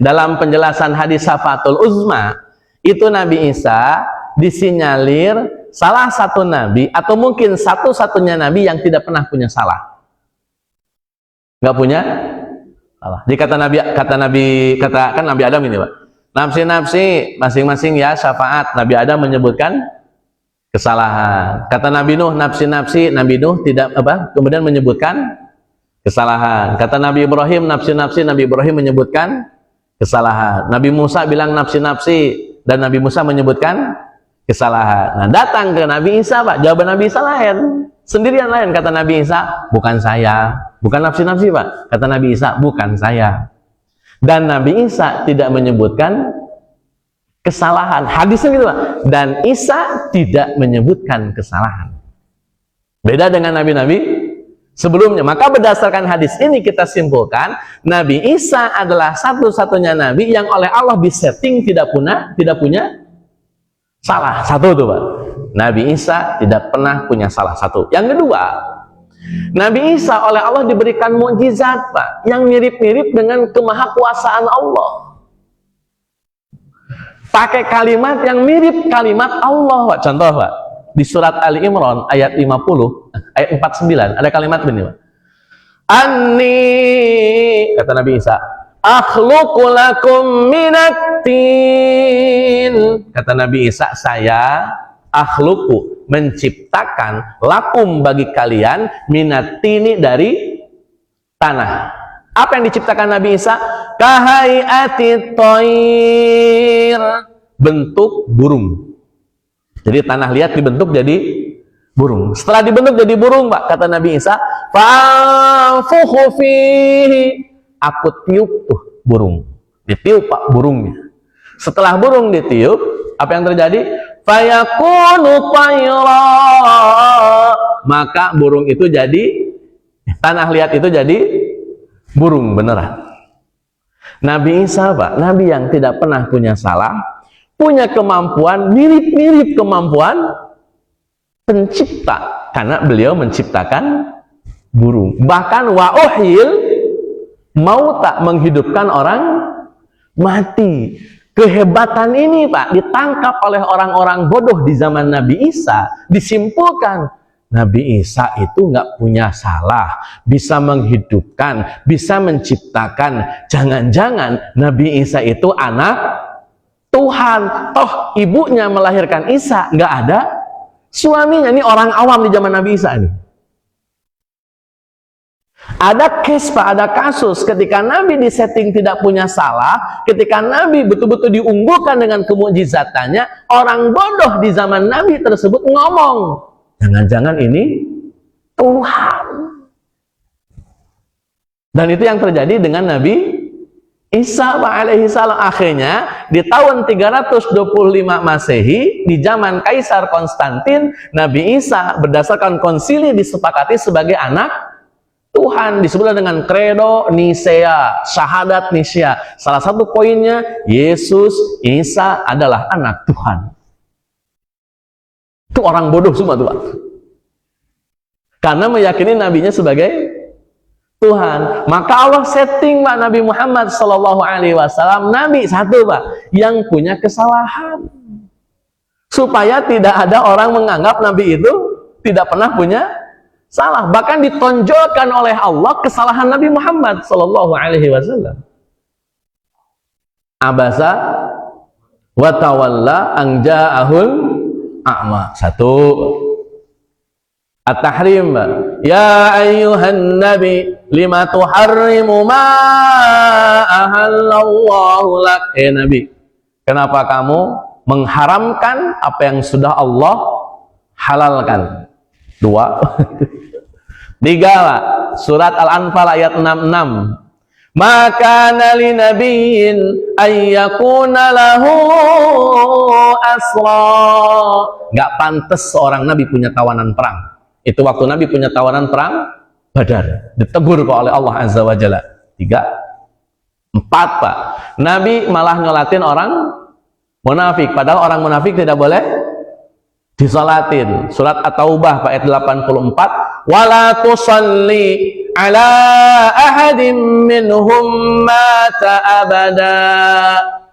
dalam penjelasan hadis Syafatul Uzma, itu Nabi Isa disinyalir salah satu Nabi, atau mungkin satu-satunya Nabi yang tidak pernah punya salah. Nggak punya salah. Jadi kata Nabi Adam ini, Pak, nafsi-nafsi masing-masing ya syafaat. Nabi Adam menyebutkan kesalahan. Kata Nabi Nuh, nafsi-nafsi, Nabi Nuh tidak kemudian menyebutkan kesalahan. Kata Nabi Ibrahim, nafsi-nafsi, Nabi Ibrahim menyebutkan kesalahan. Nabi Musa bilang nafsi-nafsi dan Nabi Musa menyebutkan kesalahan. Nah, datang ke Nabi Isa, Pak, jawaban Nabi Isa lain, sendirian lain. Kata Nabi Isa, bukan saya, bukan nafsi-nafsi, Pak. Kata Nabi Isa, bukan saya. Dan Nabi Isa tidak menyebutkan kesalahan. Hadisnya gitu, Pak. Dan Isa tidak menyebutkan kesalahan. Beda dengan nabi-nabi sebelumnya. Maka berdasarkan hadis ini kita simpulkan Nabi Isa adalah satu-satunya nabi yang oleh Allah disetting tidak punya salah. Satu tuh, Pak. Nabi Isa tidak pernah punya salah. Satu. Yang kedua, Nabi Isa oleh Allah diberikan mukjizat, Pak, yang mirip-mirip dengan kemahakuasaan Allah. Pakai kalimat yang mirip kalimat Allah, Pak. Contoh, Pak, di surat Ali Imran ayat 50, ayat 49 ada kalimat begini, Pak. Anni, kata Nabi Isa, akhluqu lakum minatin. Kata Nabi Isa, saya akhluqu, menciptakan, lakum, bagi kalian, minatini, dari tanah. Apa yang diciptakan Nabi Isa? Kahayati toir, bentuk burung. Jadi tanah liat dibentuk jadi burung. Setelah dibentuk jadi burung, Pak, kata Nabi Isa, fa'anfukhu fihi, aku tiup tuh burung. Ditiup, Pak, burungnya. Setelah burung ditiup, apa yang terjadi? Fayakunu tayra, maka burung itu jadi, tanah liat itu jadi burung beneran. Nabi Isa, Pak, Nabi yang tidak pernah punya salah, punya kemampuan mirip-mirip kemampuan pencipta, karena beliau menciptakan burung. Bahkan wa'uhil mauta, menghidupkan orang mati. Kehebatan ini, Pak, ditangkap oleh orang-orang bodoh di zaman Nabi Isa. Disimpulkan Nabi Isa itu nggak punya salah, bisa menghidupkan, bisa menciptakan. Jangan-jangan Nabi Isa itu anak Tuhan. Toh ibunya melahirkan Isa, nggak ada suaminya. Ini orang awam di zaman Nabi Isa ini. Ada case, Pak, ada kasus ketika Nabi disetting tidak punya salah, ketika Nabi betul-betul diunggulkan dengan kemukjizatannya, orang bodoh di zaman Nabi tersebut ngomong, Jangan-jangan ini Tuhan. Dan itu yang terjadi dengan Nabi Isa alaihi salam. Akhirnya di tahun 325 Masehi, di zaman Kaisar Konstantin, Nabi Isa berdasarkan konsili disepakati sebagai anak Tuhan. Disebut dengan Credo Nicea, syahadat Nicea. Salah satu poinnya, Yesus Isa adalah anak Tuhan. Itu orang bodoh semua tuh Pak. Karena meyakini nabinya sebagai Tuhan. Maka Allah setting Pak Nabi Muhammad sallallahu alaihi wasallam nabi satu Pak yang punya kesalahan. Supaya tidak ada orang menganggap nabi itu tidak pernah punya salah. Bahkan ditonjolkan oleh Allah kesalahan Nabi Muhammad sallallahu alaihi wasallam. Abasa wa tawalla an ja'ahul a'ma. Satu. At-tahrim. Ya ayyuhan nabi lima tuharrimu ma ahallallahu lak. Nabi, kenapa kamu mengharamkan apa yang sudah Allah halalkan? Dua. Tiga Pak. Surat Al-Anfal ayat 66. Maka nali nabiyyin ayyakuna lahu asra. Nggak pantas seorang nabi punya tawanan perang. Itu waktu Nabi punya tawanan perang Badar, ditegur oleh Allah Azza wa Jalla. 3. 4 Pak, Nabi malah ngelatin orang munafik, padahal orang munafik tidak boleh disolatin. Surat At-Taubah ayat 84, wala tusalli ala ahadin minhum mata abada.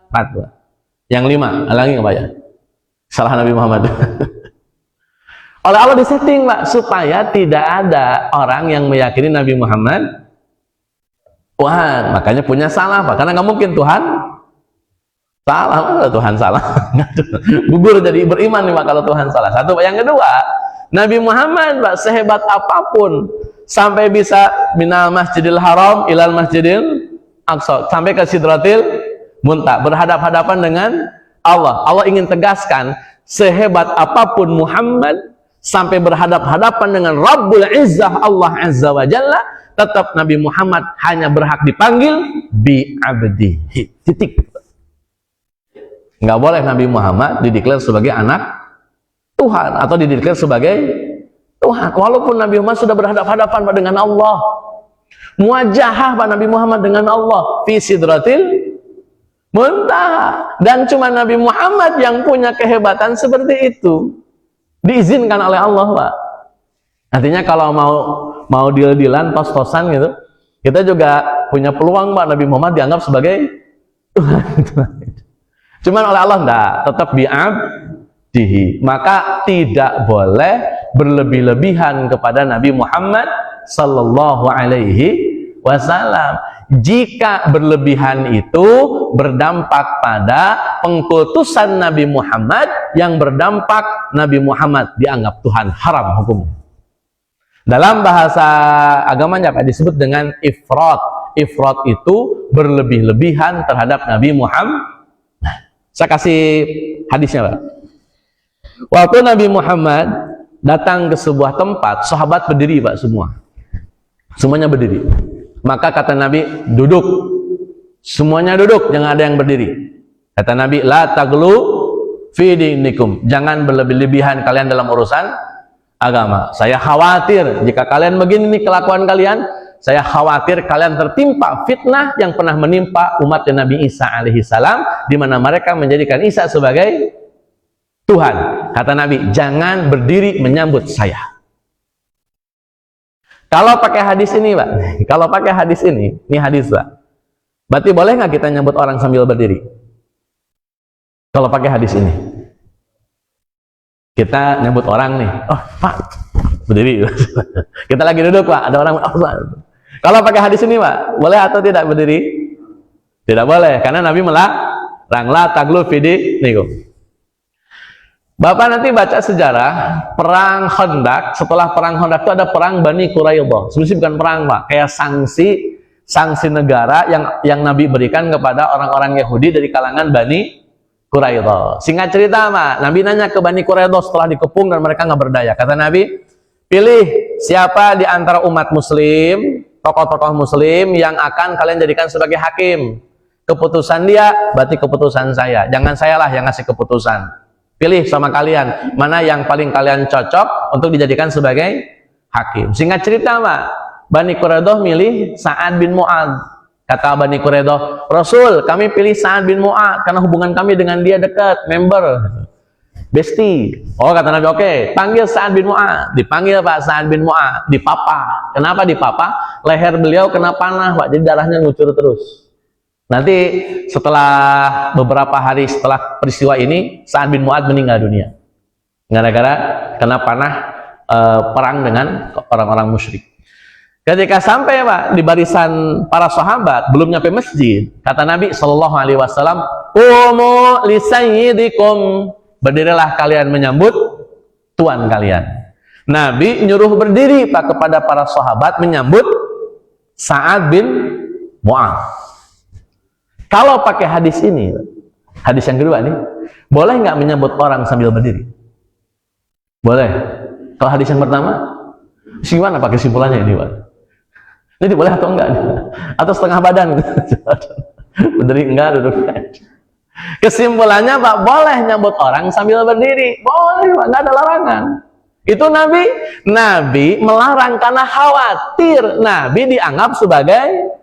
4 Pak. Yang 5, lagi nggak Pak ya? Salah Nabi Muhammad. Oleh Allah disetting Pak, supaya tidak ada orang yang meyakini Nabi Muhammad Tuhan. Makanya punya salah Pak, karena nggak mungkin Tuhan salah. Tuhan salah gugur jadi beriman nih Pak kalau Tuhan salah. Satu Pak. Yang kedua, Nabi Muhammad Pak sehebat apapun sampai bisa minal masjidil haram ilal masjidil aqsa, sampai ke sidratil muntaha, berhadap-hadapan dengan Allah. Allah ingin tegaskan, sehebat apapun Muhammad sampai berhadap-hadapan dengan Rabbul Izzah Allah Azza wa Jalla, tetap Nabi Muhammad hanya berhak dipanggil bi abdihi. Titik. Nggak boleh Nabi Muhammad dideklar sebagai anak Tuhan atau dideklar sebagai Tuhan. Walaupun Nabi Muhammad sudah berhadap-hadapan dengan Allah, muwajahah Pak Nabi Muhammad dengan Allah fi sidratil muntaha, dan cuma Nabi Muhammad yang punya kehebatan seperti itu, diizinkan oleh Allah Pak. Artinya kalau mau deal-dealan, tos-tosan gitu, kita juga punya peluang Pak Nabi Muhammad dianggap sebagai Tuhan. Cuman oleh Allah enggak, tetap bi'abdihi. Maka tidak boleh berlebih-lebihan kepada Nabi Muhammad sallallahu alaihi wasallam. Jika berlebihan itu berdampak pada pengkultusan Nabi Muhammad, yang berdampak Nabi Muhammad dianggap Tuhan, haram hukumnya. Dalam bahasa agamanya Pak disebut dengan ifrat. Ifrat itu berlebih-lebihan terhadap Nabi Muhammad. Saya kasih hadisnya Pak. Waktu Nabi Muhammad datang ke sebuah tempat, sahabat berdiri Pak semua. Semuanya berdiri. Maka kata Nabi, duduk. Semuanya duduk, jangan ada yang berdiri. Kata Nabi, la taglu fi dinikum. Jangan berlebih-lebihan kalian dalam urusan agama. Saya khawatir jika kalian begini nih kelakuan kalian, saya khawatir kalian tertimpa fitnah yang pernah menimpa umat Nabi Isa alaihi salam, di mana mereka menjadikan Isa sebagai Tuhan. Kata Nabi, jangan berdiri menyambut saya. Kalau pakai hadis ini Pak, kalau pakai hadis ini hadis Pak, berarti boleh nggak kita nyambut orang sambil berdiri? Kalau pakai hadis ini, kita nyambut orang nih, oh Pak, berdiri. Kita lagi duduk Pak, ada orang, oh Pak. Kalau pakai hadis ini Pak, boleh atau tidak berdiri? Tidak boleh, karena Nabi melarang, la taglu fidi nikum. Bapak nanti baca sejarah perang Khandaq. Setelah perang Khandaq itu ada perang Bani Quraidah. Sebenarnya bukan perang Pak, kayak sanksi negara yang Nabi berikan kepada orang-orang Yahudi dari kalangan Bani Quraidah. Singkat cerita, Pak, Nabi nanya ke Bani Quraidah setelah dikepung dan mereka nggak berdaya. Kata Nabi, pilih siapa di antara umat muslim, tokoh-tokoh muslim yang akan kalian jadikan sebagai hakim. Keputusan dia berarti keputusan saya. Jangan saya lah yang ngasih keputusan. Pilih sama kalian mana yang paling kalian cocok untuk dijadikan sebagai hakim. Singkat cerita, Pak, Bani Quraidah milih Sa'ad bin Mu'adz. Kata Bani Quraidah, Rasul, kami pilih Sa'ad bin Mu'adz karena hubungan kami dengan dia dekat, member, bestie. Oh, kata Nabi, oke, panggil Sa'ad bin Mu'adz. Dipanggil, Pak, Sa'ad bin Mu'adz, dipapa. Kenapa dipapa? Leher beliau kena panah, Pak, jadi darahnya ngucur terus. Nanti setelah beberapa hari setelah peristiwa ini, Sa'ad bin Mu'adz meninggal dunia gara-gara kena panah perang dengan orang-orang musyrik. Ketika sampai, Pak, di barisan para sahabat, belum nyampe masjid, kata Nabi SAW, "Qumu li sayyidikum." Berdirilah kalian menyambut tuan kalian. Nabi nyuruh berdiri, Pak, kepada para sahabat menyambut Sa'ad bin Mu'adz. Kalau pakai hadis ini, hadis yang kedua nih, boleh nggak menyambut orang sambil berdiri? Boleh. Kalau hadis yang pertama, gimana Pak kesimpulannya ini, Pak? Jadi boleh atau enggak? Atau setengah badan? Berdiri enggak, duduk. Kesimpulannya, Pak, boleh nyambut orang sambil berdiri. Boleh, Pak, enggak ada larangan. Itu Nabi melarang karena khawatir Nabi dianggap sebagai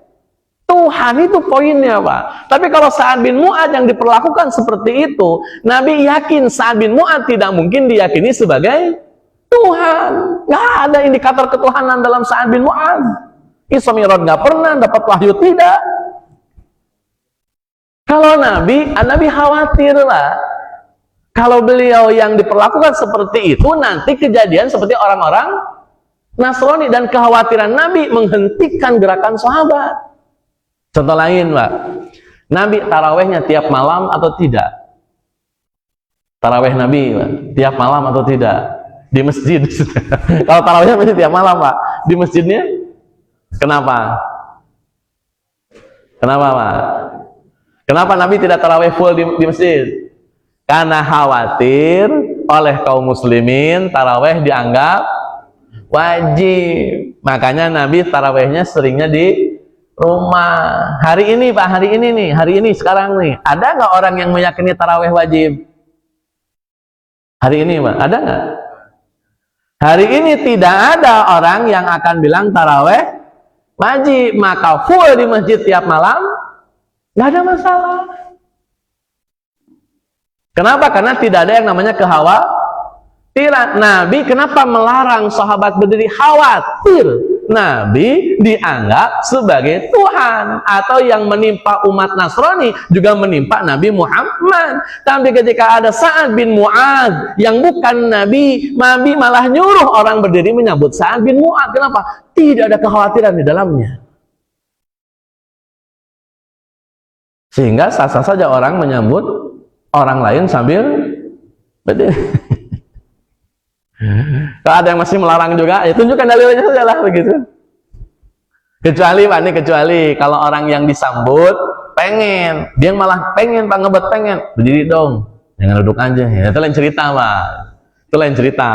Tuhan. Itu poinnya, Pak. Tapi kalau Sa'ad bin Mu'adz yang diperlakukan seperti itu, Nabi yakin Sa'ad bin Mu'adz tidak mungkin diyakini sebagai Tuhan. Nggak ada indikator ketuhanan dalam Sa'ad bin Mu'adz. Isra Mi'raj nggak pernah, dapat wahyu tidak. Kalau Nabi khawatir lah. Kalau beliau yang diperlakukan seperti itu, nanti kejadian seperti orang-orang Nasrani, dan kekhawatiran Nabi menghentikan gerakan sahabat. Contoh lain, Pak, Nabi tarawehnya tiap malam atau tidak? Taraweh Nabi, Pak, tiap malam atau tidak? Di masjid. Kalau tarawehnya masih tiap malam, Pak. Di masjidnya? Kenapa? Kenapa, Pak? Kenapa Nabi tidak taraweh full di masjid? Karena khawatir oleh kaum muslimin taraweh dianggap wajib. Makanya Nabi tarawehnya seringnya di rumah. Hari ini, Pak, hari ini sekarang nih, ada nggak orang yang meyakini taraweh wajib? Hari ini, Pak, ada nggak? Hari ini tidak ada orang yang akan bilang taraweh wajib, maka full di masjid tiap malam, nggak ada masalah. Kenapa? Karena tidak ada yang namanya kekhawatiran. Nabi kenapa melarang sahabat berdiri? Khawatir Nabi dianggap sebagai Tuhan, atau yang menimpa umat Nasrani juga menimpa Nabi Muhammad. Tapi ketika ada Sa'ad bin Mu'adz yang bukan Nabi, Nabi malah nyuruh orang berdiri menyambut Sa'ad bin Mu'adz. Kenapa? Tidak ada kekhawatiran di dalamnya. Sehingga sah-sah saja orang menyambut orang lain sambil berdiri. Kalau ada yang masih melarang juga, ya tunjukkan dalilnya saja lah begitu. Kecuali, Pak, ini kecuali kalau orang yang disambut pengen, dia malah pengen, Pak, ngebet pengen, berdiri dong, jangan duduk aja. Ya, itu lain cerita, Pak. Itu lain cerita.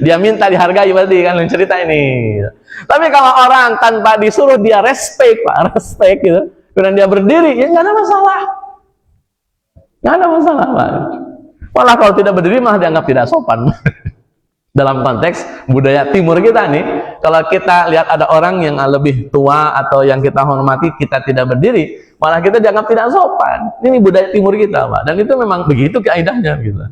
Dia minta dihargai berarti kan lain cerita ini. Tapi kalau orang tanpa disuruh dia respect, Pak, respect gitu, kemudian dia berdiri, ya nggak ada masalah. Nggak ada masalah, Pak. Malah kalau tidak berdiri malah dianggap tidak sopan. Dalam konteks budaya timur kita nih, kalau kita lihat ada orang yang lebih tua atau yang kita hormati, kita tidak berdiri, malah kita dianggap tidak sopan. Ini budaya timur kita, Pak. Dan itu memang begitu kaidahnya gitu.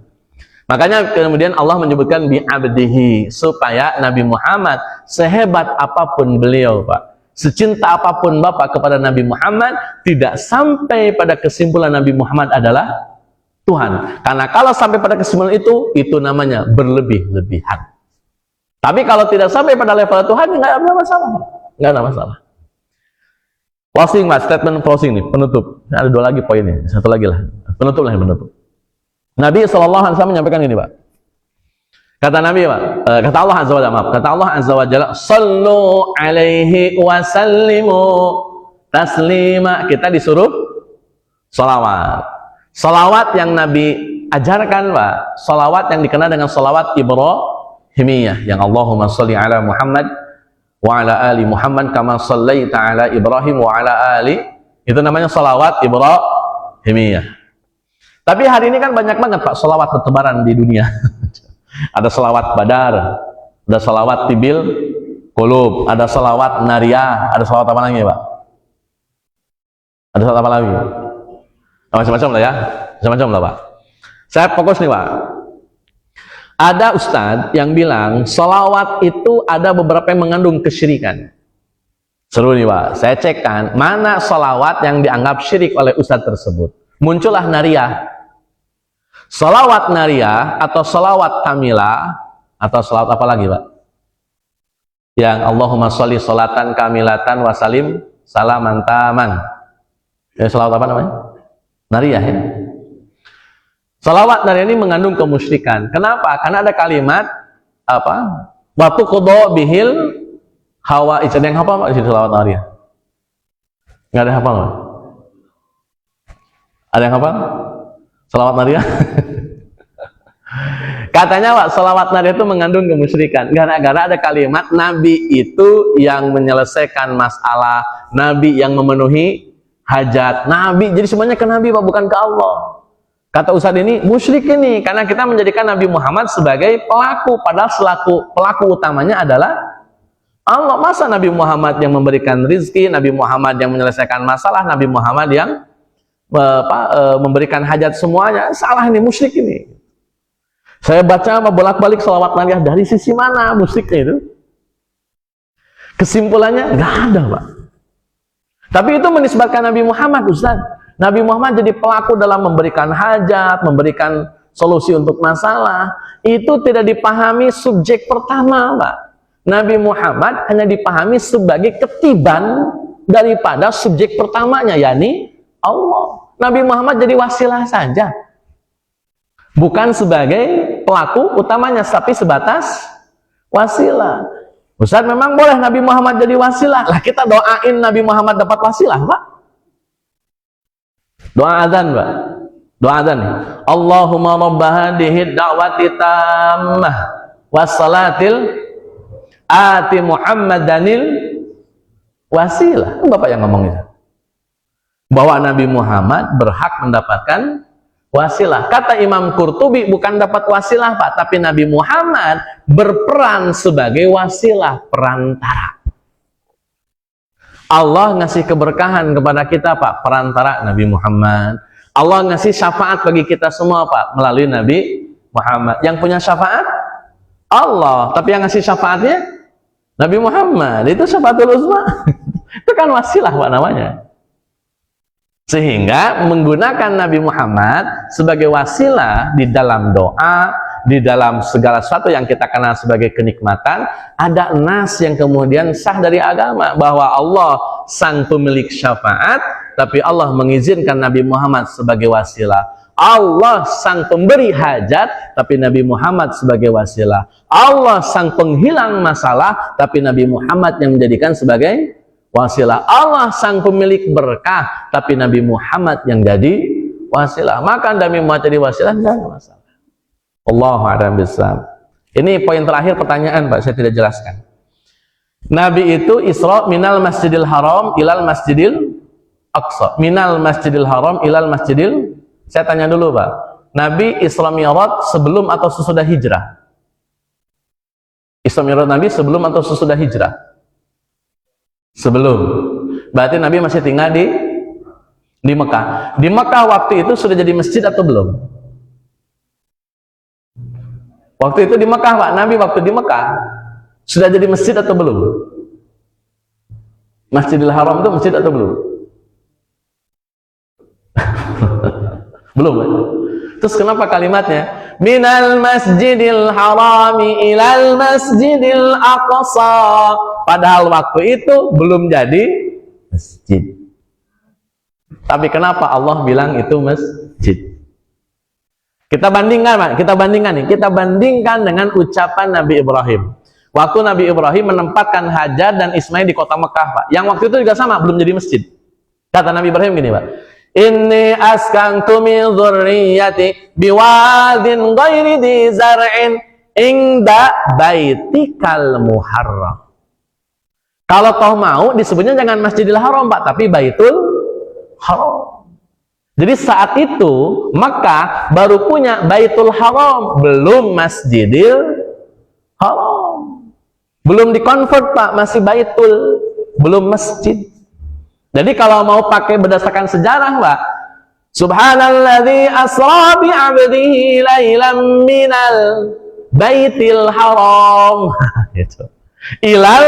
Makanya kemudian Allah menyebutkan bi'abdihi, supaya Nabi Muhammad sehebat apapun beliau, Pak, secinta apapun Bapak kepada Nabi Muhammad, tidak sampai pada kesimpulan Nabi Muhammad adalah Tuhan. Karena kalau sampai pada kesimpulan itu namanya berlebih-lebihan. Tapi kalau tidak sampai pada level Tuhan, nggak ada masalah. Nggak ada masalah. Closing, Mas, statement closing nih, penutup. Ada dua lagi poinnya, satu lagi lah. Penutup lah, penutup. Nabi SAW menyampaikan ini, Pak. Kata Nabi, Pak, kata Allah Azza wa Jalla, maaf, kata Allah Azza wa Jalla, sallu alaihi wa sallimu taslima. Kita disuruh sholawat. Salawat yang Nabi ajarkan, Pak, salawat yang dikenal dengan salawat Ibrahimiyah, yang Allahumma sholli ala Muhammad wa ala ali Muhammad kama shallaita ala Ibrahim wa ala ali, itu namanya salawat Ibrahimiyah. Tapi hari ini kan banyak banget, Pak, salawat bertebaran di dunia. Ada salawat Badar, ada salawat Tibil Qulub, ada salawat Nariyah, ada salawat apa lagi, Pak? Ada salawat apa lagi? Macam-macam lah ya, macam-macam lah, Pak. Saya fokus nih, Pak. Ada ustadz yang bilang salawat itu ada beberapa yang mengandung kesyirikan. Seru nih, Pak. Saya cekkan mana salawat yang dianggap syirik oleh ustadz tersebut. Muncullah Nariyah. Salawat Nariyah atau salawat Kamilah atau salawat apa lagi, Pak? Yang Allahumma sholli sholatan kamilatan wasalim salaman taman. Ya, salawat apa namanya? Nariyah ya. Salawat Nariyah ini mengandung kemusyrikan. Kenapa? Karena ada kalimat apa? Watu qadha bihil hawa. Ada yang hafal, Pak, di situ salawat Nariyah? Enggak ada hafal, Pak? Ada yang hafal? Salawat Nariyah? Katanya, Pak, salawat Nariyah itu mengandung kemusyrikan. Gara-gara ada kalimat Nabi itu yang menyelesaikan masalah, Nabi yang memenuhi hajat, Nabi. Jadi semuanya ke Nabi, Pak, bukan ke Allah. Kata Ustadz ini musyrik ini, karena kita menjadikan Nabi Muhammad sebagai pelaku, padahal pelaku utamanya adalah Allah. Masa Nabi Muhammad yang memberikan rizki, Nabi Muhammad yang menyelesaikan masalah, Nabi Muhammad yang memberikan hajat semuanya? Salah ini, musyrik ini. Saya baca bolak-balik salawat Nariyah, dari sisi mana musyriknya itu? Kesimpulannya nggak ada, Pak. Tapi itu menisbatkan Nabi Muhammad, Ustaz. Nabi Muhammad jadi pelaku dalam memberikan hajat, memberikan solusi untuk masalah. Itu tidak dipahami subjek pertama, Pak. Nabi Muhammad hanya dipahami sebagai ketiban daripada subjek pertamanya, yakni Allah. Nabi Muhammad jadi wasilah saja, bukan sebagai pelaku utamanya, tapi sebatas wasilah. Ustaz, memang boleh Nabi Muhammad jadi wasilah. Lah kita doain Nabi Muhammad dapat wasilah, Pak. Doa adzan, Pak. Doa adzan nih. Allahumma rabb hadhihi da'wati tammah wassalatil ati Muhammadanil wasilah. Bapak yang ngomong itu. Bahwa Nabi Muhammad berhak mendapatkan wasilah. Kata Imam Qurtubi, bukan dapat wasilah, Pak, tapi Nabi Muhammad berperan sebagai wasilah, perantara. Allah ngasih keberkahan kepada kita, Pak, perantara Nabi Muhammad. Allah ngasih syafaat bagi kita semua, Pak, melalui Nabi Muhammad. Yang punya syafaat Allah, tapi yang ngasih syafaatnya Nabi Muhammad. Itu syafaatul uzma. Itu kan wasilah, Pak, namanya. Sehingga menggunakan Nabi Muhammad sebagai wasilah di dalam doa, di dalam segala sesuatu yang kita kenal sebagai kenikmatan, ada nas yang kemudian sah dari agama, bahwa Allah sang pemilik syafaat, tapi Allah mengizinkan Nabi Muhammad sebagai wasilah. Allah sang pemberi hajat, tapi Nabi Muhammad sebagai wasilah. Allah sang penghilang masalah, tapi Nabi Muhammad yang menjadikan sebagai wasilah. Allah sang pemilik berkah, tapi Nabi Muhammad yang jadi wasilah. Maka Nabi Muhammad jadi wasilah, tidak ada masalah. Allahu a'lam bishawab. Ini poin terakhir pertanyaan, Pak, saya tidak jelaskan. Nabi itu Isra minal Masjidil Haram ilal Masjidil Aqsa. Minal Masjidil Haram ilal Masjidil. Saya tanya dulu, Pak. Nabi Isra Mi'raj sebelum atau sesudah hijrah? Isra Mi'raj Nabi sebelum atau sesudah hijrah? Sebelum. Berarti Nabi masih tinggal di Mekah. Di Mekah waktu itu sudah jadi masjid atau belum? Waktu itu di Mekah, Pak. Nabi waktu di Mekah sudah jadi masjid atau belum? Masjidil Haram itu masjid atau belum? Belum, Pak. Terus kenapa kalimatnya minal Masjidil Harami ilal Masjidil Aqsa? Padahal waktu itu belum jadi masjid. Tapi kenapa Allah bilang itu masjid? Kita bandingkan, Pak. Kita bandingkan dengan ucapan Nabi Ibrahim. Waktu Nabi Ibrahim menempatkan Hajar dan Ismail di kota Mekah, Pak. Yang waktu itu juga sama, belum jadi masjid. Kata Nabi Ibrahim gini, Pak. Inni askantu min dzurriyyati biwadin ghairi dzi zar'in inda baitikal muharram. Kalau kau mau disebutnya jangan Masjidil Haram, Pak, tapi Baitul Haram. Jadi saat itu Makkah baru punya Baitul Haram, belum Masjidil Haram. Belum dikonvert, Pak, masih Baitul, belum masjid. Jadi kalau mau pakai berdasarkan sejarah, Pak, Subhanalladzi asra bi 'abdihi lailan minal Baitil Haram gitu. Ilal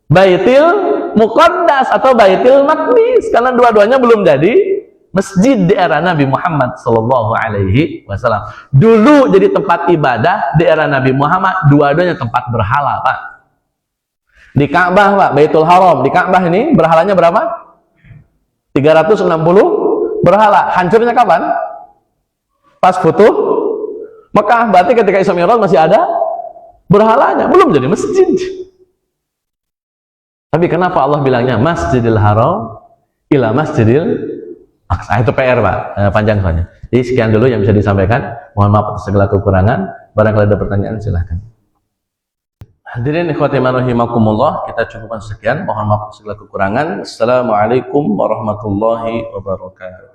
Baitil Muqaddas atau Baitil Maqdis, karena dua-duanya belum jadi masjid di era Nabi Muhammad sallallahu alaihi wasallam. Dulu jadi tempat ibadah, di era Nabi Muhammad dua-duanya tempat berhala, Pak. Di Ka'bah, Pak, Baitul Haram, di Ka'bah ini berhalanya berapa? 360 berhala. Hancurnya kapan? Pas Futuh Mekah. Berarti ketika Isra Mi'raj masih ada berhalanya, belum jadi masjid. Tapi kenapa Allah bilangnya Masjidil Haram ila Masjidil Aqsa? Itu PR, Pak, panjang soalnya. Jadi sekian dulu yang bisa disampaikan. Mohon maaf atas segala kekurangan. Barangkali ada pertanyaan, silahkan. Hadirin ikhwati rahimakumullah, kita cukupkan sekian. Mohon maaf atas segala kekurangan. Assalamualaikum warahmatullahi wabarakatuh.